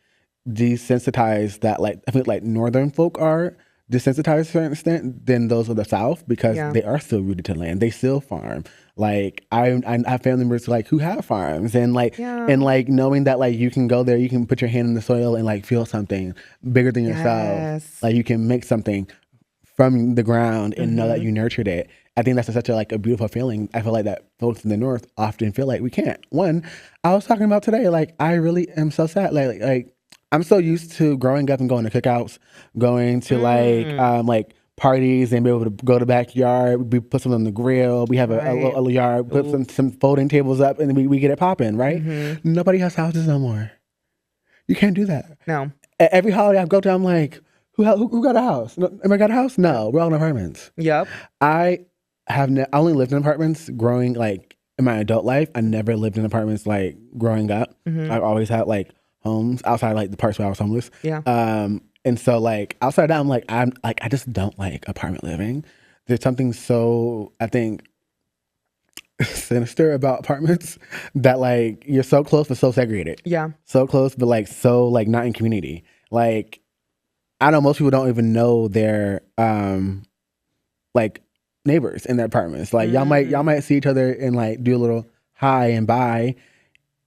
desensitized that like I think like northern folk are desensitized to a certain extent than those of the South because they are still rooted to land. They still farm. Like I have family members like who have farms and like and like knowing that like you can go there, you can put your hand in the soil and like feel something bigger than yourself. Like you can make something from the ground and know that you nurtured it. I think that's such a like a beautiful feeling. I feel like that folks in the North often feel like we can't. One, I was talking about today, like I really am so sad. Like I'm so used to growing up and going to cookouts, going to like parties and be able to go to the backyard. We put something on the grill. We have a yard, put some folding tables up, and we get it popping, right? Nobody has houses no more. You can't do that. No. Every holiday I go to, I'm like, who got a house? Am I got a house? No, we're all in apartments. Yep. I only lived in apartments growing like in my adult life. I never lived in apartments like growing up. I've always had like homes outside like the parts where I was homeless. Yeah. And so like outside of that, I just don't like apartment living. There's something so, I think, sinister about apartments that like you're so close but so segregated. Yeah. So close but like so like not in community. Like I know most people don't even know their like neighbors in their apartments. Like y'all might see each other and like do a little hi and bye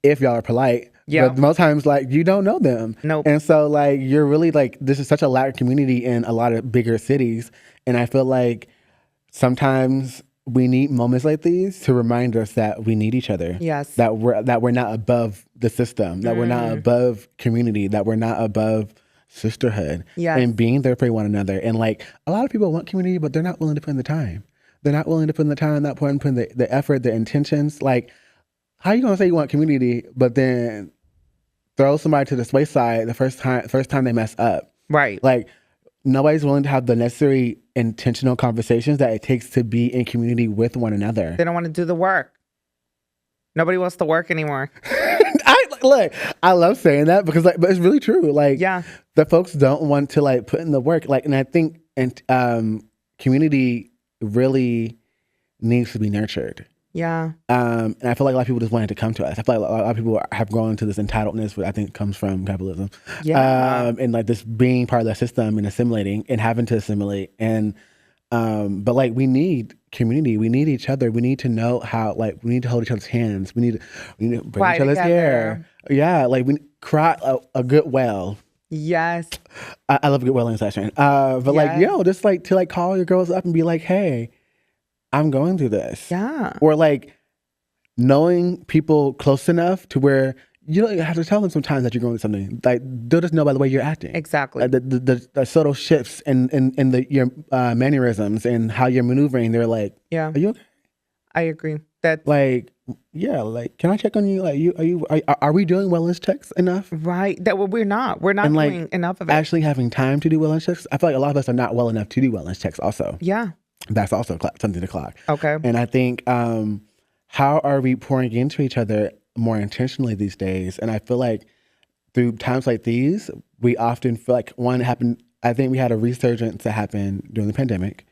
if y'all are polite. Yeah. But most times, like, you don't know them. Nope. And so, like, you're really, like, this is such a lack of community in a lot of bigger cities. And I feel like sometimes we need moments like these to remind us that we need each other. Yes. That we're not above the system. That we're not above community. That we're not above sisterhood. Yes. And being there for one another. And, like, a lot of people want community, but they're not willing to put in the time. They're not willing to put in the time, not putting the effort, the intentions. Like, how are you gonna say you want community, but then throw somebody to the wayside the first time they mess up? Right. Like nobody's willing to have the necessary intentional conversations that it takes to be in community with one another. They don't want to do the work. Nobody wants to work anymore. I love saying that because but it's really true. Like, Yeah. the folks don't want to like put in the work. Like, and I think community really needs to be nurtured. Yeah. And I feel like a lot of people just wanted to come to us. I feel like a lot of people have grown into this entitledness, which I think comes from capitalism. Yeah. And like this being part of the system and assimilating and having to assimilate. And but like we need community. We need each other. We need to know how. Like we need to hold each other's hands. We need to bring Cry each other's together. hair. Yeah, like we cry a good well. Yes. I love a good welling session. But like, just like to like call your girls up and be like, hey, I'm going through this. Yeah. Or like knowing people close enough to where you don't have to tell them sometimes that you're going through something. Like they'll just know by the way you're acting. Exactly. The subtle shifts in your mannerisms and how you're maneuvering. They're like, Yeah. are you okay? I agree. That Like, yeah, like, can I check on you? Like, are we doing wellness checks enough? right. That we're not. We're not And like doing enough of it. actually having time to do wellness checks. I feel like a lot of us are not well enough to do wellness checks. Also, Yeah. that's also something to clock. Okay. And I think how are we pouring into each other more intentionally these days? And I feel like through times like these, we often feel like one happened. I think we had a resurgence that happened during the pandemic,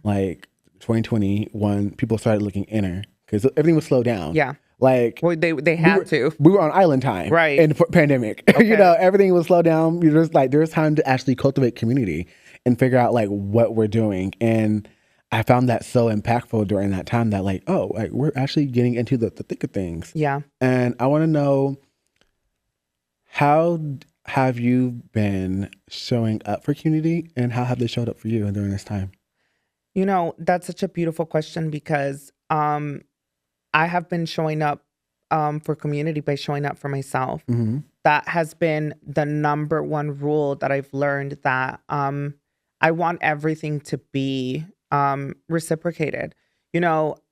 like 2020, when people started looking inner because everything was slowed down. Yeah. Like Well, they had to. we were on island time, Right. in the pandemic. Okay. Everything was slowed down. You're just like there's time to actually cultivate community and figure out like what we're doing. And I found that so impactful during that time that like, oh, like we're actually getting into the thick of things. Yeah. And I want to know, how have you been showing up for community and how have they showed up for you during this time? That's such a beautiful question because I have been showing up for community by showing up for myself. Mm-hmm. That has been the number one rule that I've learned, that I want everything to be reciprocated.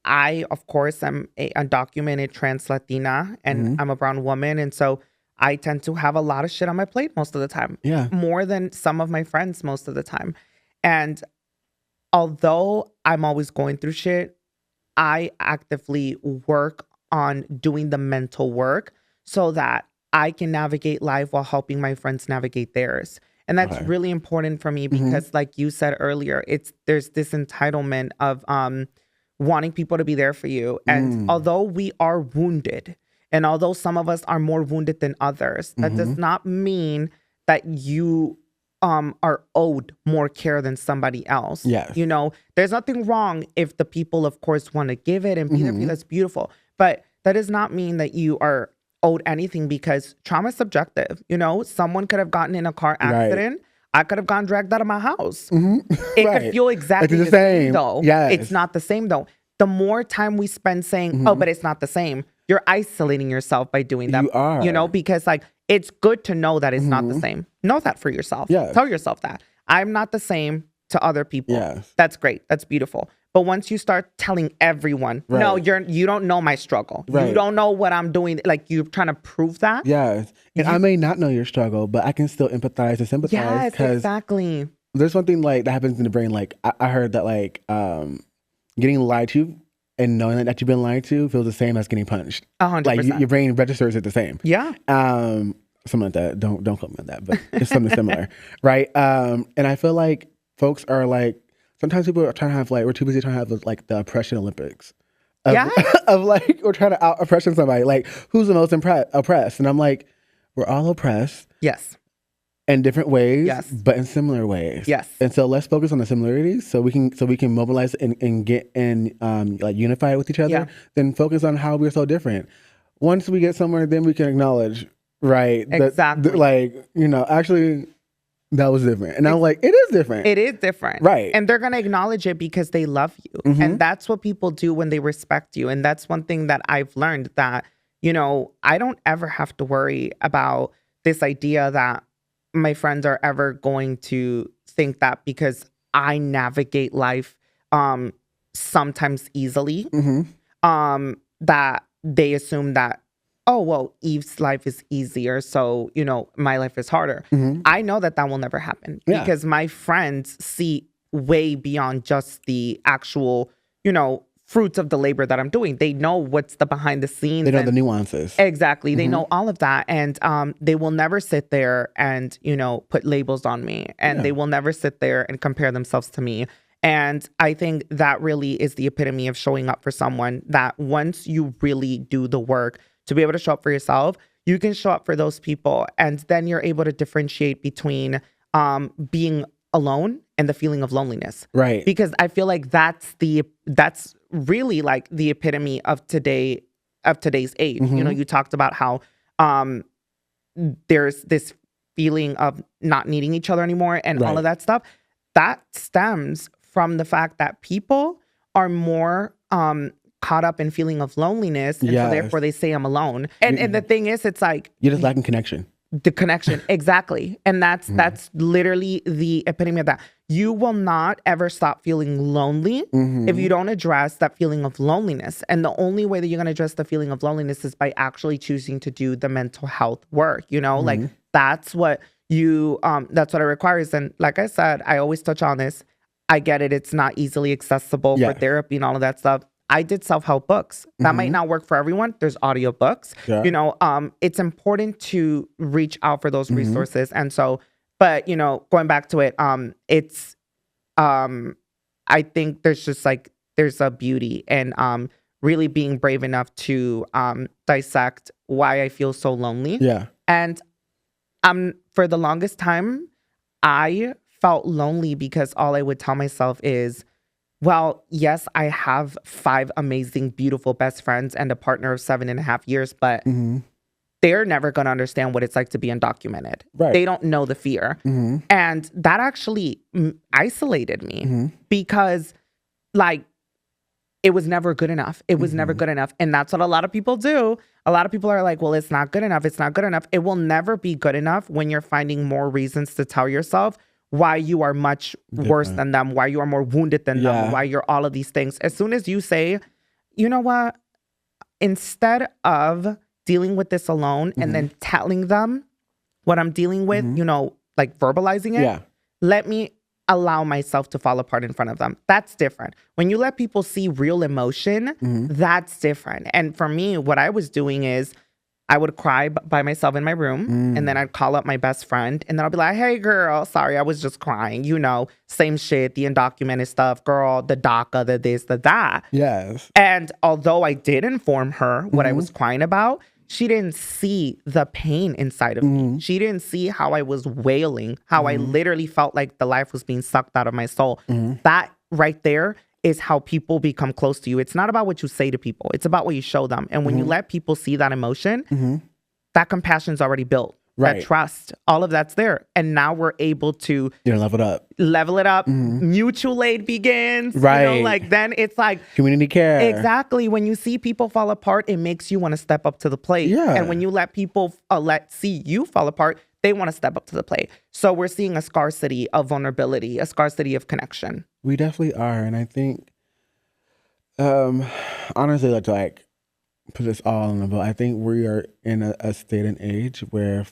I, of course, am a undocumented trans Latina and I'm a brown woman. And so I tend to have a lot of shit on my plate most of the time. Yeah. More than some of my friends most of the time. And although I'm always going through shit, I actively work on doing the mental work so that I can navigate life while helping my friends navigate theirs. And that's really important for me because like you said earlier, there's this entitlement of wanting people to be there for you. And although we are wounded, and although some of us are more wounded than others, that does not mean that you are owed more care than somebody else. Yes. There's nothing wrong if the people, of course, want to give it and be there for you. That's beautiful. But that does not mean that you are owed anything, because trauma is subjective. Someone could have gotten in a car accident. Right. I could have gotten dragged out of my house. It could feel exactly the same though. Yes. It's not the same though. The more time we spend saying, oh, but it's not the same, you're isolating yourself by doing that. You are. Because like, it's good to know that it's not the same. Know that for yourself. Yes. Tell yourself that. I'm not the same to other people. Yes. That's great. That's beautiful. But once you start telling everyone, no, you don't know my struggle. Right. You don't know what I'm doing. Like, you're trying to prove that. Yes. And I may not know your struggle, but I can still empathize and sympathize. Yes, exactly. There's something like that happens in the brain. Like I heard that like getting lied to and knowing that you've been lied to feels the same as getting punched. 100%. Like your brain registers it the same. Yeah. Something like that. Don't quote me on that, but it's something similar. Right. And I feel like folks are like, sometimes people are trying to have like, we're too busy trying to have like the oppression Olympics. Of like, we're trying to out oppression somebody. Like, who's the most oppressed? And I'm like, we're all oppressed. Yes. In different ways, yes, but in similar ways. Yes. And so let's focus on the similarities so we can mobilize and get and like unify with each other. Yeah. Then focus on how we're so different. Once we get somewhere, then we can acknowledge, right? Exactly. Actually, that was different. And I'm like, it is different. It is different. Right. And they're going to acknowledge it because they love you. And that's what people do when they respect you. And that's one thing that I've learned, that, I don't ever have to worry about this idea that my friends are ever going to think that because I navigate life sometimes easily, that they assume that, oh, well, Eve's life is easier, so, my life is harder. I know that will never happen because my friends see way beyond just the actual, fruits of the labor that I'm doing. They know what's the behind the scenes. They know the nuances. Exactly. Mm-hmm. They know all of that. And they will never sit there and, put labels on me. And they will never sit there and compare themselves to me. And I think that really is the epitome of showing up for someone, that once you really do the work to be able to show up for yourself, you can show up for those people. And then you're able to differentiate between being alone and the feeling of loneliness. Right. Because I feel like that's really like the epitome of today's age. Mm-hmm. You talked about how there's this feeling of not needing each other anymore and all of that stuff. That stems from the fact that people are more caught up in feeling of loneliness, and so therefore they say I'm alone. And the thing is, it's like you're just lacking connection. The connection, exactly. And that's literally the epitome of that. You will not ever stop feeling lonely if you don't address that feeling of loneliness. And the only way that you're going to address the feeling of loneliness is by actually choosing to do the mental health work. Like that's what that's what it requires. And like I said, I always touch on this. I get it. It's not easily accessible for therapy and all of that stuff. I did self-help books. That might not work for everyone. There's audio books. Yeah. It's important to reach out for those resources. And so, but, going back to it, it's, I think there's just like, there's a beauty in really being brave enough to dissect why I feel so lonely. Yeah. And for the longest time, I felt lonely because all I would tell myself is, well, yes, I have 5 amazing, beautiful best friends and a partner of 7.5 years, but they're never going to understand what it's like to be undocumented. Right. They don't know the fear. And that actually isolated me because, like, it was never good enough. It was never good enough. And that's what a lot of people do. A lot of people are like, well, it's not good enough. It's not good enough. It will never be good enough when you're finding more reasons to tell yourself why you are much worse than them, why you are more wounded than them, why you're all of these things. As soon as you say, you know what, instead of dealing with this alone and then telling them what I'm dealing with, like verbalizing it, let me allow myself to fall apart in front of them. That's different. When you let people see real emotion, that's different. And for me, what I was doing is I would cry by myself in my room and then I'd call up my best friend and then I'll be like, hey girl, sorry, I was just crying. Same shit, the undocumented stuff, girl, the DACA, the this, the that. Yes. And although I did inform her what I was crying about, she didn't see the pain inside of me. She didn't see how I was wailing, how I literally felt like the life was being sucked out of my soul. That right there is how people become close to you. It's not about what you say to people. It's about what you show them. And when you let people see that emotion, that compassion's already built. Right. That trust, all of that's there. And now we're able to level it up. Mutual aid begins. Right. Then it's like community care. Exactly. When you see people fall apart, it makes you want to step up to the plate. Yeah. And when you let people see you fall apart, they want to step up to the plate. So we're seeing a scarcity of vulnerability, a scarcity of connection. We definitely are. And I think, honestly, like put this all on the boat. I think we are in a state and age where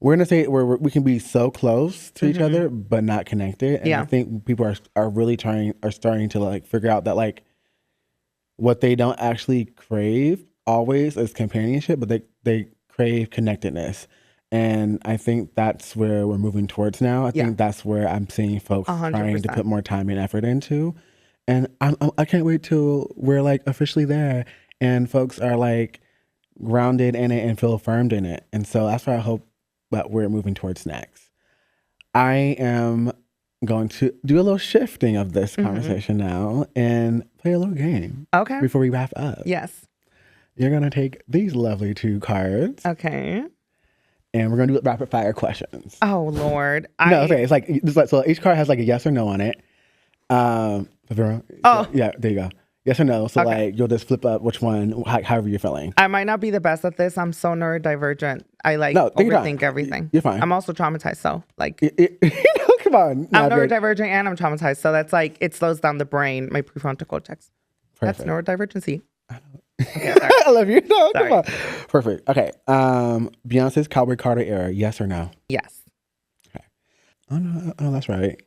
we're in a state where we can be so close to each other, but not connected. And I think people are really starting to like figure out that like what they don't actually crave always is companionship, but they crave connectedness. And I think that's where we're moving towards now. I think that's where I'm seeing folks 100%. Trying to put more time and effort into. And I can't wait till we're like officially there and folks are like grounded in it and feel affirmed in it. And so that's what I hope that we're moving towards next. I am going to do a little shifting of this conversation now and play a little game. Okay. Before we wrap up. Yes. You're going to take these lovely 2 cards. Okay. And we're going to do rapid fire questions. Oh, Lord. Okay. It's like, so each card has like a yes or no on it. Yeah, there you go. Yes or no. So like you'll just flip up which one, however you're feeling. I might not be the best at this. I'm so neurodivergent. I overthink everything. You're fine. I'm also traumatized. So like, come on. I'm neurodivergent and I'm traumatized. So that's like, it slows down the brain, my prefrontal cortex. Perfect. That's neurodivergency. Okay, I love you. No, come on. Perfect. Okay. Beyonce's Cowboy Carter era, yes or no? Yes. Okay. Oh no, that's right.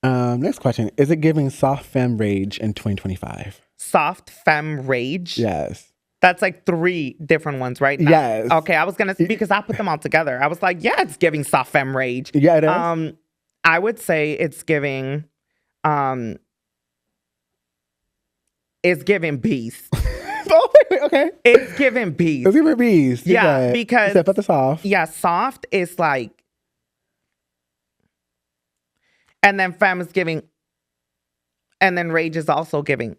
Next question. Is it giving soft femme rage in 2025? Soft femme rage. Yes. That's like 3 different ones, right? Yes. Okay, I was gonna because I put them all together. I was like, yeah, it's giving soft femme rage. Yeah, it is. I would say it's giving beast. Oh, wait, okay. It's giving beast. It's giving beast. Yeah, because except for the soft. Yeah, soft is like, and then femme is giving, and then rage is also giving.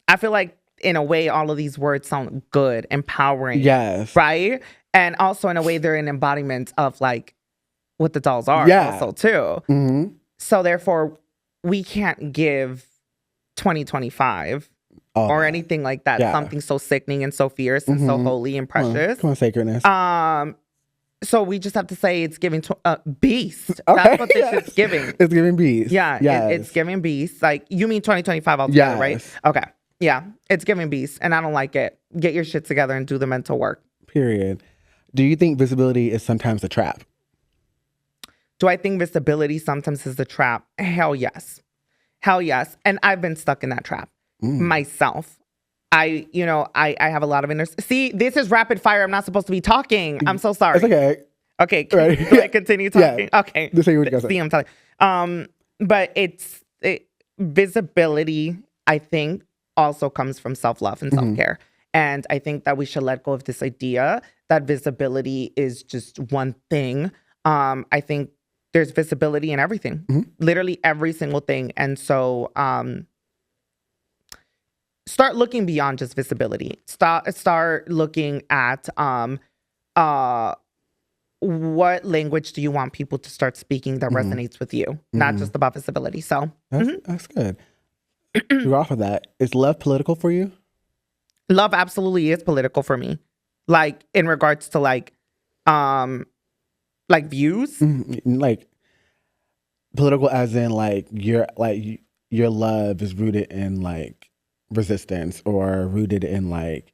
I feel like in a way, all of these words sound good, empowering. Yes. Right? And also in a way, they're an embodiment of like what the dolls are also too. Mm-hmm. So therefore, we can't give 2025 or anything like that. Something so sickening and so fierce and so holy and precious. Come on, sacredness. So we just have to say it's giving beast. Okay. That's what this shit's giving. It's giving beast. Yeah, yes. It's giving beast. Like, you mean 2025 altogether, right? Okay. Yeah, it's giving beast, and I don't like it. Get your shit together and do the mental work. Period. Do you think visibility is sometimes a trap? Do I think visibility sometimes is a trap? Hell yes. Hell yes. And I've been stuck in that trap myself. I have a lot of See, this is rapid fire. I'm not supposed to be talking. I'm so sorry. It's okay. Okay. Can I continue talking? Yeah. Okay. Just say what you gotta say. See, I'm telling. But visibility, I think, also comes from self-love and self-care. And I think that we should let go of this idea that visibility is just one thing. I think there's visibility in everything, literally every single thing. And so start looking beyond just visibility. Start looking at what language do you want people to start speaking that resonates with you, not just about visibility. So that's good. To off of that, is love political for you? Love absolutely is political for me. Like in regards to like views. Like political as in like your love is rooted in like resistance or rooted in like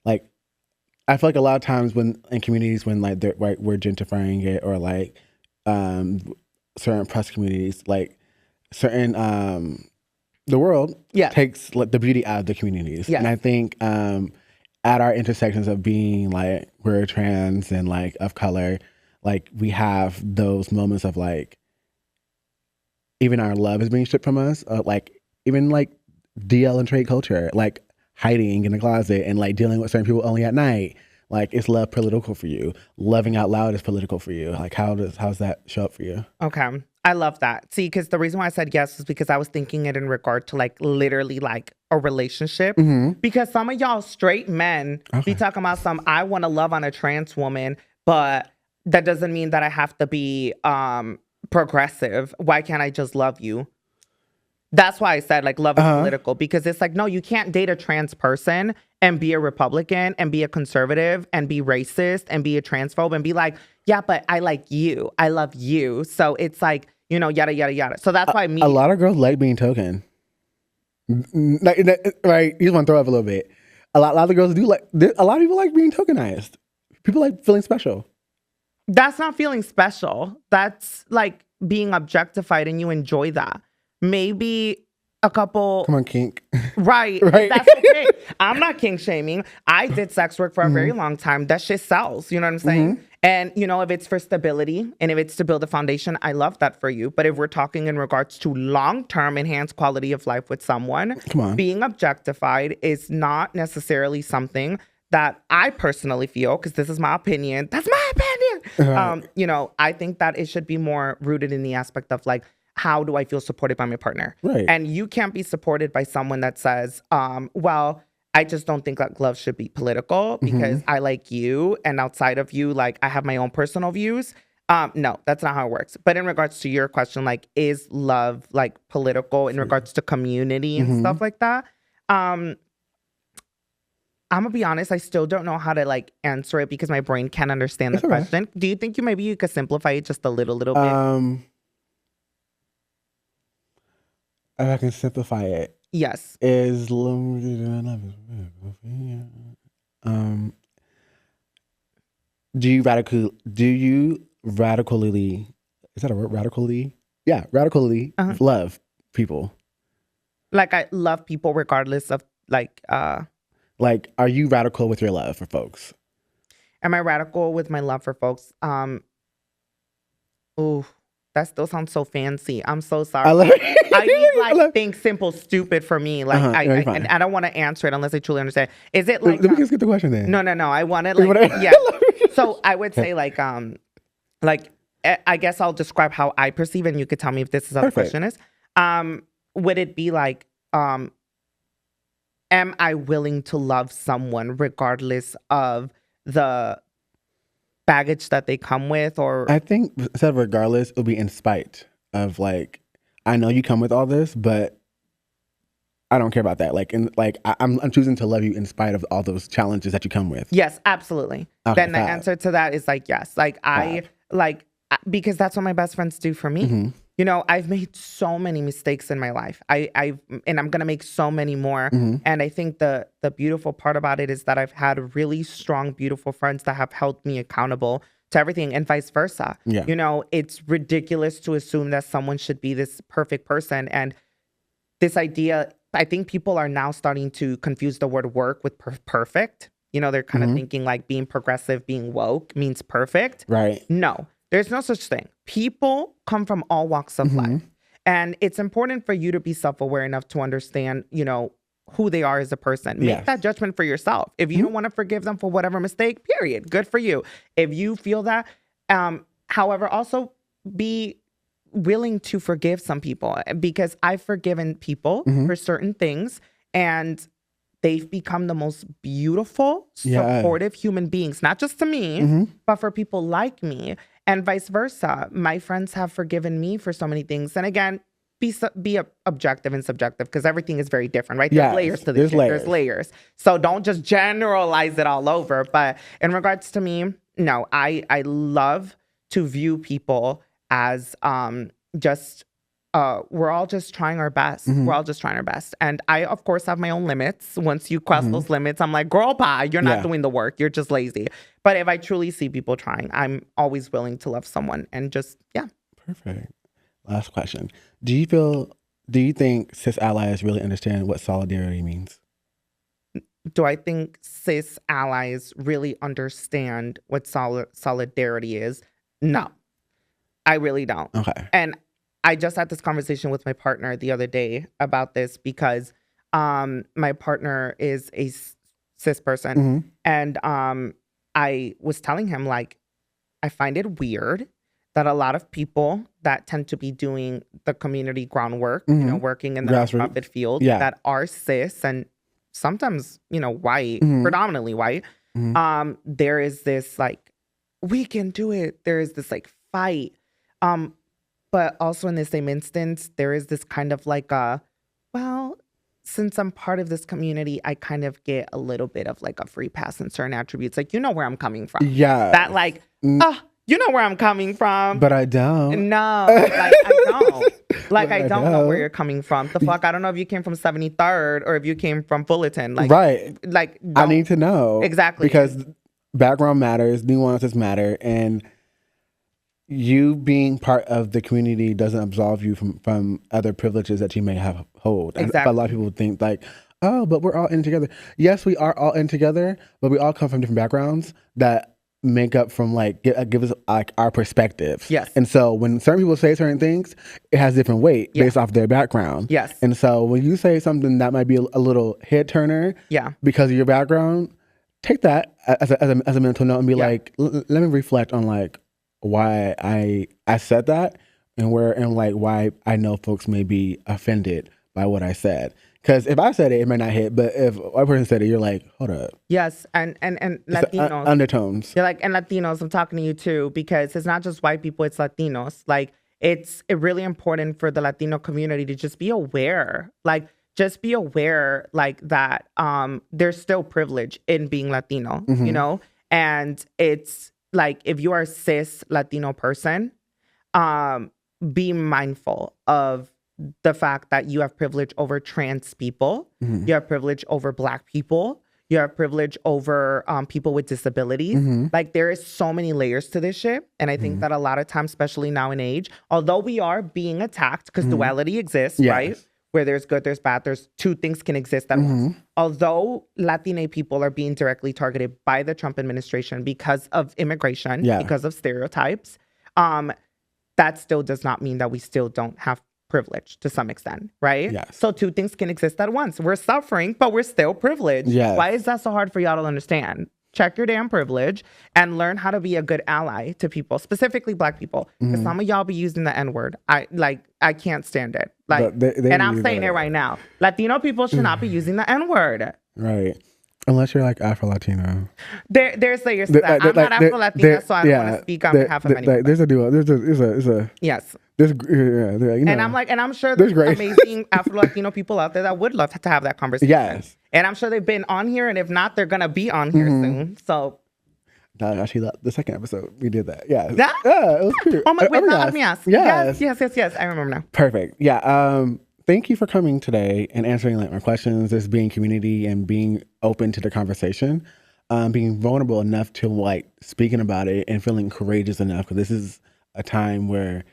I feel like a lot of times when in communities when like we're gentrifying it or like certain oppressed communities, like certain the world takes like the beauty out of the communities. And I think at our intersections of being like we're trans and like of color, like we have those moments of like even our love is being stripped from us, like even like DL and trade culture, like hiding in the closet and like dealing with certain people only at night. Like, is love political for you? Loving out loud is political for you. Like, how's that show up for you? Okay. I love that. See, because the reason why I said yes is because I was thinking it in regard to like literally like a relationship. Because some of y'all straight men be talking about I want to love on a trans woman, but that doesn't mean that I have to be progressive. Why can't I just love you? That's why I said like love is political, because it's like, no, you can't date a trans person and be a Republican and be a conservative and be racist and be a transphobe and be like, yeah, but I like you. I love you. So it's like, yada, yada, yada. So that's why a lot of girls like being token. Like, right? You just want to throw up a little bit. A lot of girls do like, a lot of people like being tokenized. People like feeling special. That's not feeling special. That's like being objectified and you enjoy that. Maybe a couple. Come on, kink. Right. That's okay. I'm not kink shaming. I did sex work for a very long time. That shit sells. You know what I'm saying? And, if it's for stability and if it's to build a foundation, I love that for you. But if we're talking in regards to long-term enhanced quality of life with someone, being objectified is not necessarily something that I personally feel, because this is my opinion. That's my opinion. I think that it should be more rooted in the aspect of like, how do I feel supported by my partner? Right. And you can't be supported by someone that says, well, I just don't think that love should be political because I like you. And outside of you, like I have my own personal views. No, that's not how it works. But in regards to your question, like, is love like political in regards to community and stuff like that? I'm gonna be honest, I still don't know how to like answer it because my brain can't understand the question. Do you think you could simplify it just a little bit? If I can simplify it. Yes. Is do you radically is that a word? Radically radically love people. Like I love people regardless of like are you radical with your love for folks? Am I radical with my love for folks? Ooh, that still sounds so fancy. I'm so sorry. I need think simple, stupid for me. Like and I don't want to answer it unless I truly understand. Is it like? Let me just get the question then. No. I want it like yeah. So I would say like I guess I'll describe how I perceive it, and you could tell me if this is how the question is. Would it be like am I willing to love someone regardless of the baggage that they come with? Or I think instead of regardless, it would be in spite of like, I know you come with all this, but I don't care about that. I'm choosing to love you in spite of all those challenges that you come with. Yes, absolutely. Okay, then the answer to that is like yes. Like because that's what my best friends do for me. Mm-hmm. You know, I've made so many mistakes in my life. And I'm gonna make so many more. Mm-hmm. And I think the beautiful part about it is that I've had really strong, beautiful friends that have held me accountable to everything, and vice versa. Yeah. You know, it's ridiculous to assume that someone should be this perfect person. And this idea, I think people are now starting to confuse the word work with perfect. You know, they're kind of thinking like being progressive, being woke means perfect. Right. No, there's no such thing. People come from all walks of life. And it's important for you to be self-aware enough to understand, you know, who they are as a person. Make that judgment for yourself. If you don't want to forgive them for whatever mistake, period. Good for you. If you feel that, however, also be willing to forgive some people, because I've forgiven people for certain things, and they've become the most beautiful, supportive human beings, not just to me, but for people like me, and vice versa. My friends have forgiven me for so many things. And again, be objective and subjective, because everything is very different, right? There's layers to this. There's layers. So don't just generalize it all over. But in regards to me, no, I love to view people as just we're all just trying our best. We're all just trying our best. And I, of course, have my own limits. Once you cross those limits, I'm like, girl, bye. You're not doing the work. You're just lazy. But if I truly see people trying, I'm always willing to love someone and just, Perfect. Last question. Do you think cis allies really understand what solidarity means? Do I think cis allies really understand what solidarity is? No, I really don't. Okay. And I just had this conversation with my partner the other day about this, because my partner is a cis person. And I was telling him, like, I find it weird that a lot of people that tend to be doing the community groundwork, you know, working in the nonprofit field, that are cis and sometimes, you know, white, predominantly white, there is this like, we can do it. There is this like fight. But also in the same instance, there is this kind of like well, since I'm part of this community, I kind of get a little bit of like a free pass in certain attributes. Like, you know where I'm coming from. Yeah. That like, you know where I'm coming from. But I don't. No, like I don't. Like I don't know where you're coming from. The fuck, I don't know if you came from 73rd or if you came from Fullerton. Like, right. Like, I need to know. Exactly. Because background matters, nuances matter, and you being part of the community doesn't absolve you from other privileges that you may have hold. Exactly. And a lot of people think like, oh, but we're all in together. Yes, we are all in together, but we all come from different backgrounds that make up from like give us like our perspectives. Yes. And so when certain people say certain things, it has different weight based off their background. Yes. And so when you say something that might be a little head turner, because of your background, take that as a mental note and be like, let me reflect on like why I said that and why I know folks may be offended by what I said. Because if I said it, it might not hit. But if one person said it, you're like, hold up. Yes, and Latinos. Undertones. You're like, and Latinos, I'm talking to you too, because it's not just white people, it's Latinos. Like, it's really important for the Latino community to just be aware. Like, just be aware, like, that there's still privilege in being Latino, you know? And it's like, if you are a cis Latino person, be mindful of the fact that you have privilege over trans people, you have privilege over Black people, You have privilege over people with disabilities. Like, there is so many layers to this shit. And I think that a lot of times, especially now in age, although we are being attacked, because duality exists, right? Where there's good, there's bad, there's two things can exist at once. Although Latine people are being directly targeted by the Trump administration because of immigration, because of stereotypes, that still does not mean that we still don't have privilege to some extent, right? So two things can exist at once. We're suffering, but we're still privileged. Why is that so hard for y'all to understand? Check your damn privilege and learn how to be a good ally to people, specifically Black people. Because some of y'all be using the N-word. I can't stand it. Like, and I'm saying it right now. Latino people should not be using the N-word. Right. Unless you're like Afro-Latino. There's layers to that. I'm not Afro-Latina, so I don't want to speak on behalf of anyone. There's a duo. There's a yes. There's, you know, and I'm sure there's amazing Afro-Latino people out there that would love to have that conversation. Yes. And I'm sure they've been on here, and if not, they're gonna be on here soon. So. No, actually, the second episode we did that. Yeah. Yeah, it was cute. Oh my, with yes. Yes. I remember now. Perfect. Yeah. Thank you for coming today and answering like my questions, just being community and being open to the conversation, being vulnerable enough to like speaking about it and feeling courageous enough, because this is a time where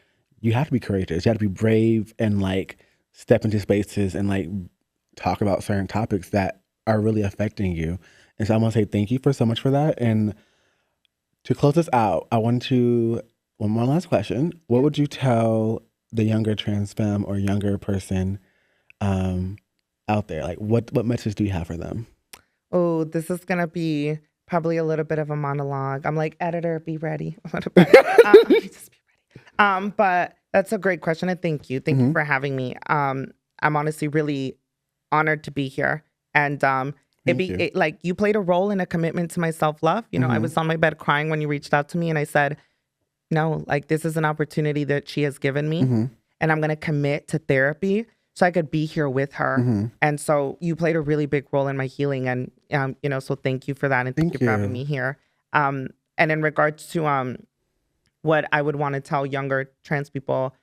you have to be courageous. You have to be brave and like step into spaces and like talk about certain topics that are really affecting you. And so I want to say thank you so much for that. And to close this out, I want to, one last question. What would you tell the younger trans femme or younger person out there? Like what message do you have for them? Oh, this is going to be probably a little bit of a monologue. I'm like, editor, be ready. Just be ready. But that's a great question, and thank you. Thank you for having me. I'm honestly really honored to be here. And like you played a role in a commitment to my self-love. You know, I was on my bed crying when you reached out to me, and I said, no, like this is an opportunity that she has given me, and I'm going to commit to therapy so I could be here with her. And so you played a really big role in my healing, and you know, so thank you for that, and thank you for having me here. And in regards to what I would want to tell younger trans people,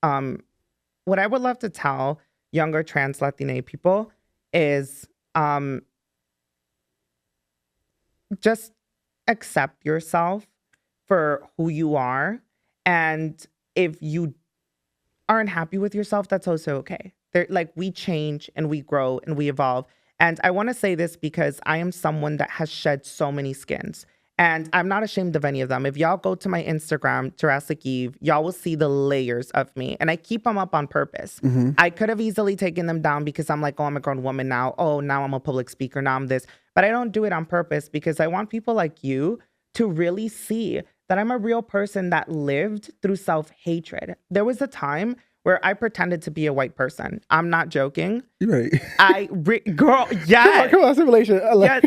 what I would love to tell younger trans Latinx people is just accept yourself for who you are. And if you aren't happy with yourself, that's also okay. Like, we change and we grow and we evolve. And I want to say this because I am someone that has shed so many skins. And I'm not ashamed of any of them. If y'all go to my Instagram, Jurassic Eve, y'all will see the layers of me. And I keep them up on purpose. I could have easily taken them down because I'm like, oh, I'm a grown woman now. Oh, now I'm a public speaker. Now I'm this. But I don't do it on purpose because I want people like you to really see that I'm a real person that lived through self-hatred. There was a time where I pretended to be a white person. I'm not joking. You're right. Girl, yes. Come on, simulation.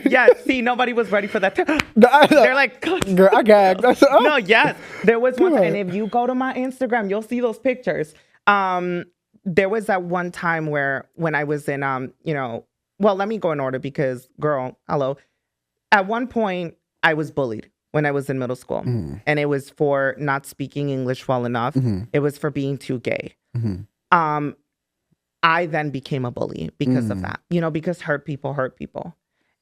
Yes. See, nobody was ready for that. They're like, girl, I gagged. No, yes. There was one time, and if you go to my Instagram, you'll see those pictures. There was that one time when I was in, well, let me go in order because, girl, hello. At one point, I was bullied when I was in middle school. And it was for not speaking English well enough. It was for being too gay. I then became a bully because of that, because hurt people.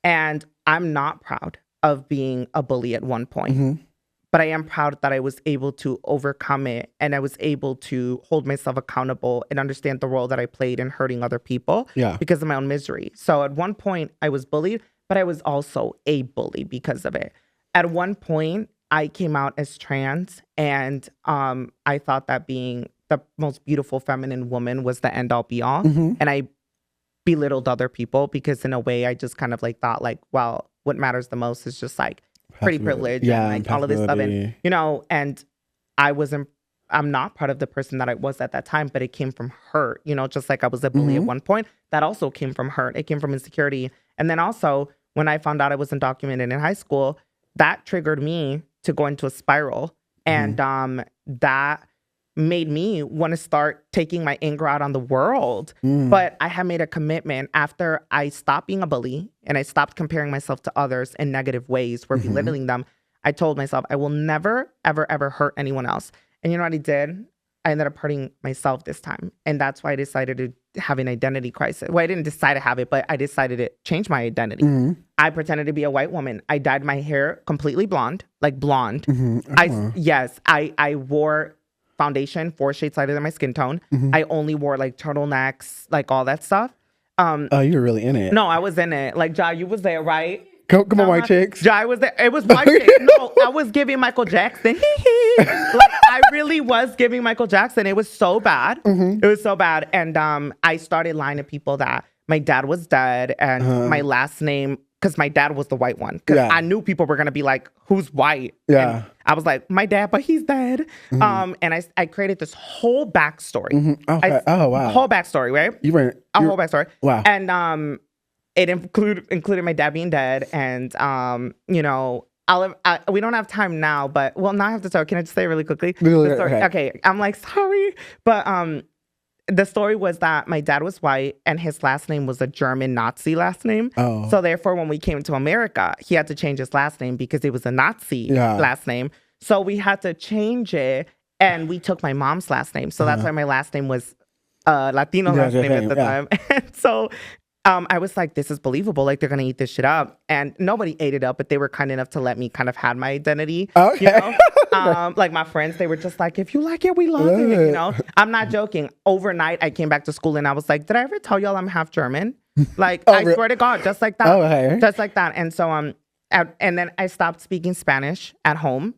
And I'm not proud of being a bully at one point, but I am proud that I was able to overcome it, and I was able to hold myself accountable and understand the role that I played in hurting other people because of my own misery. So at one point I was bullied, but I was also a bully because of it. At one point I came out as trans, and I thought that being the most beautiful feminine woman was the end all be all. And I belittled other people because in a way I just kind of like thought like, well, what matters the most is just like pretty privilege and like all of this stuff. And, and I'm not proud of the person that I was at that time, but it came from hurt, just like I was a bully at one point. That also came from hurt. It came from insecurity. And then also when I found out I was undocumented in high school, that triggered me to go into a spiral. And that made me want to start taking my anger out on the world. But I had made a commitment after I stopped being a bully and I stopped comparing myself to others in negative ways or belittling them. I told myself I will never, ever, ever hurt anyone else. And you know what I did? I ended up hurting myself this time. And that's why I decided to have an identity crisis. Well, I didn't decide to have it, but I decided to change my identity. I pretended to be a white woman. I dyed my hair completely blonde, like blonde. I wore foundation 4 shades lighter than my skin tone. I only wore like turtlenecks, like all that stuff. Oh, you were really in it. No, I was in it. Like, Jai, you was there, right? Come on, white chicks. Jai was there. It was white chicks. No, I was giving Michael Jackson. Like, I really was giving Michael Jackson. It was so bad. It was so bad. And I started lying to people that my dad was dead and my last name, because my dad was the white one. Because I knew people were going to be like, who's white? Yeah. And I was like, my dad, but he's dead. And I created this whole backstory. Okay. Oh, wow. Whole backstory, right? A whole backstory. Wow. And it included my dad being dead. And, you know, we don't have time now, but, well, now I have to tell. Can I just say it really quickly? Okay. I'm like, sorry. But the story was that my dad was white and his last name was a German Nazi last name. Oh. So therefore, when we came to America, he had to change his last name because it was a Nazi last name. So we had to change it, and we took my mom's last name. So that's why my last name was Latino last name at the time. And so I was like, this is believable. Like, they're going to eat this shit up. And nobody ate it up, but they were kind enough to let me kind of have my identity. Okay. You know? Like, my friends, they were just like, if you like it, we love it. You know? I'm not joking. Overnight, I came back to school and I was like, did I ever tell y'all I'm half German? Like, I swear to God, just like that. Oh, hey. Just like that. And so, and then I stopped speaking Spanish at home.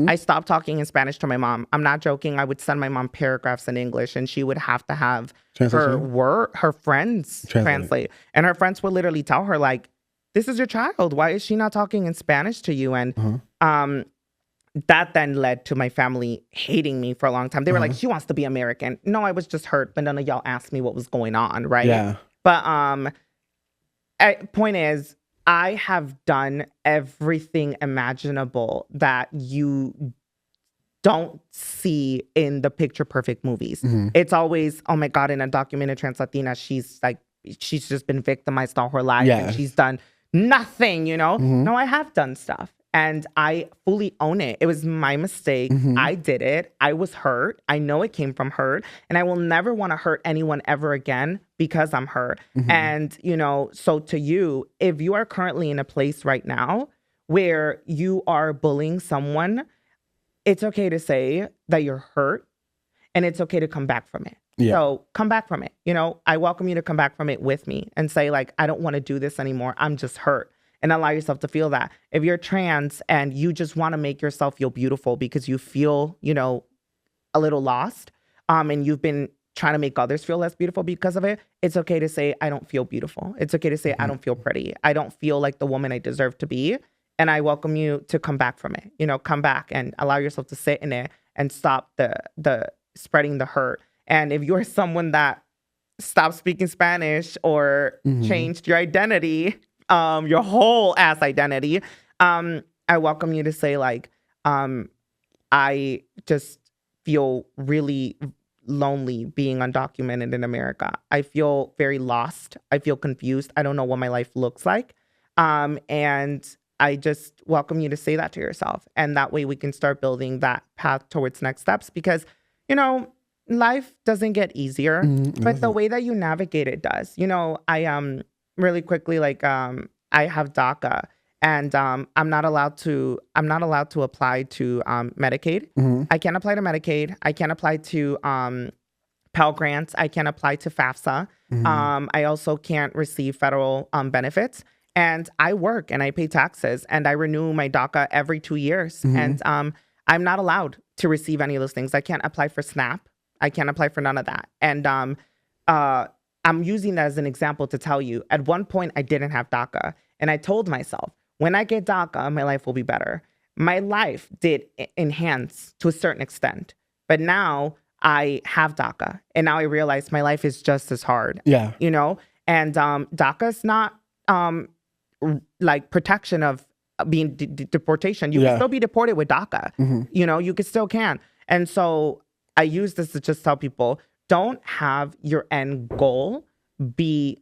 I stopped talking in Spanish to my mom. I'm not joking. I would send my mom paragraphs in English, and she would have to have her friends translate. And her friends would literally tell her, like, this is your child. Why is she not talking in Spanish to you? And that then led to my family hating me for a long time. They were like, she wants to be American. No, I was just hurt, but none of y'all asked me what was going on, right? Yeah. But point is, I have done everything imaginable that you don't see in the picture perfect movies. It's always, oh my God, in a documented trans Latina, she's just been victimized all her life and she's done nothing, you know? No, I have done stuff. And I fully own it. It was my mistake. I did it. I was hurt. I know it came from hurt. And I will never want to hurt anyone ever again because I'm hurt. And, you know, so to you, if you are currently in a place right now where you are bullying someone, it's okay to say that you're hurt and it's okay to come back from it. Yeah. So come back from it. You know, I welcome you to come back from it with me and say, like, I don't want to do this anymore. I'm just hurt. And allow yourself to feel that. If you're trans and you just want to make yourself feel beautiful because you feel, you know, a little lost, and you've been trying to make others feel less beautiful because of it, it's okay to say, I don't feel beautiful. It's okay to say, I don't feel pretty. I don't feel like the woman I deserve to be. And I welcome you to come back from it. You know, come back and allow yourself to sit in it and stop the spreading the hurt. And if you're someone that stopped speaking Spanish or changed your identity, your whole ass identity, I welcome you to say, like, I just feel really lonely being undocumented in America. I feel very lost. I feel confused. I don't know what my life looks like. And I just welcome you to say that to yourself. And that way we can start building that path towards next steps, because, you know, life doesn't get easier, but the way that you navigate it does. You know, I really quickly, like, I have DACA, and I'm not allowed to apply to Medicaid. I can't apply to Medicaid. I can't apply to Pell Grants. I can't apply to FAFSA. I also can't receive federal benefits. And I work and I pay taxes and I renew my DACA every 2 years. And I'm not allowed to receive any of those things. I can't apply for SNAP. I can't apply for none of that. And I'm using that as an example to tell you, at one point I didn't have DACA. And I told myself, when I get DACA, my life will be better. My life did enhance to a certain extent. But now I have DACA. And now I realize my life is just as hard. Yeah. You know? And DACA is not like protection of being deportation. You can still be deported with DACA. You know, you still can. And so I use this to just tell people, don't have your end goal be,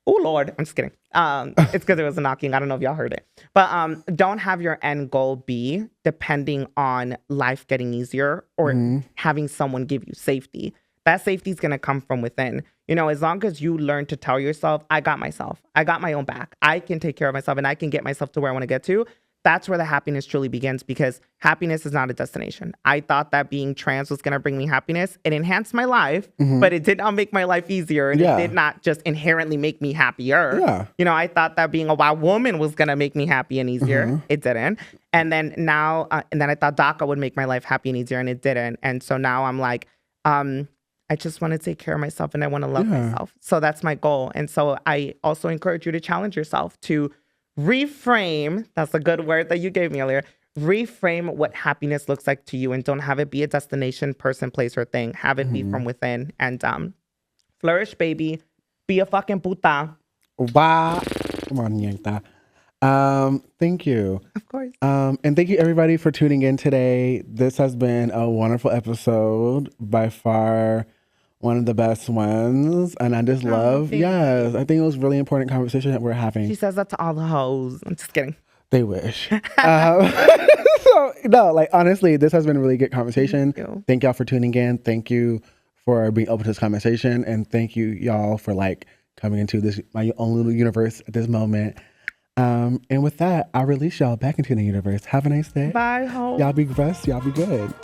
oh Lord, I'm just kidding. It's because it was a knocking. I don't know if y'all heard it. But don't have your end goal be depending on life getting easier or having someone give you safety. that safety is going to come from within. You know, as long as you learn to tell yourself, I got myself, I got my own back, I can take care of myself and I can get myself to where I want to get to. That's where the happiness truly begins, because happiness is not a destination. I thought that being trans was going to bring me happiness. It enhanced my life, but it did not make my life easier. And it did not just inherently make me happier. Yeah. You know, I thought that being a white woman was going to make me happy and easier. It didn't. And then now, and then I thought DACA would make my life happy and easier, and it didn't. And so now I'm like, I just want to take care of myself and I want to love myself. So that's my goal. And so I also encourage you to challenge yourself to reframe. That's a good word that you gave me earlier. Reframe what happiness looks like to you, and don't have it be a destination, person, place, or thing. Have it be from within, and flourish, baby. Be a fucking puta. Wow. Come on, Yenta. Thank you. Of course. And thank you everybody for tuning in today. This has been a wonderful episode, by far one of the best ones. And I just love, I think it was really important conversation that we're having. She says that to all the hoes. I'm just kidding. They wish. So, no, like, honestly, this has been a really good conversation. Thank y'all for tuning in. Thank you for being open to this conversation. And thank you, y'all, for like coming into this, my own little universe at this moment. And with that, I'll release y'all back into the universe. Have a nice day. Bye, hoes. Y'all be blessed. Y'all be good.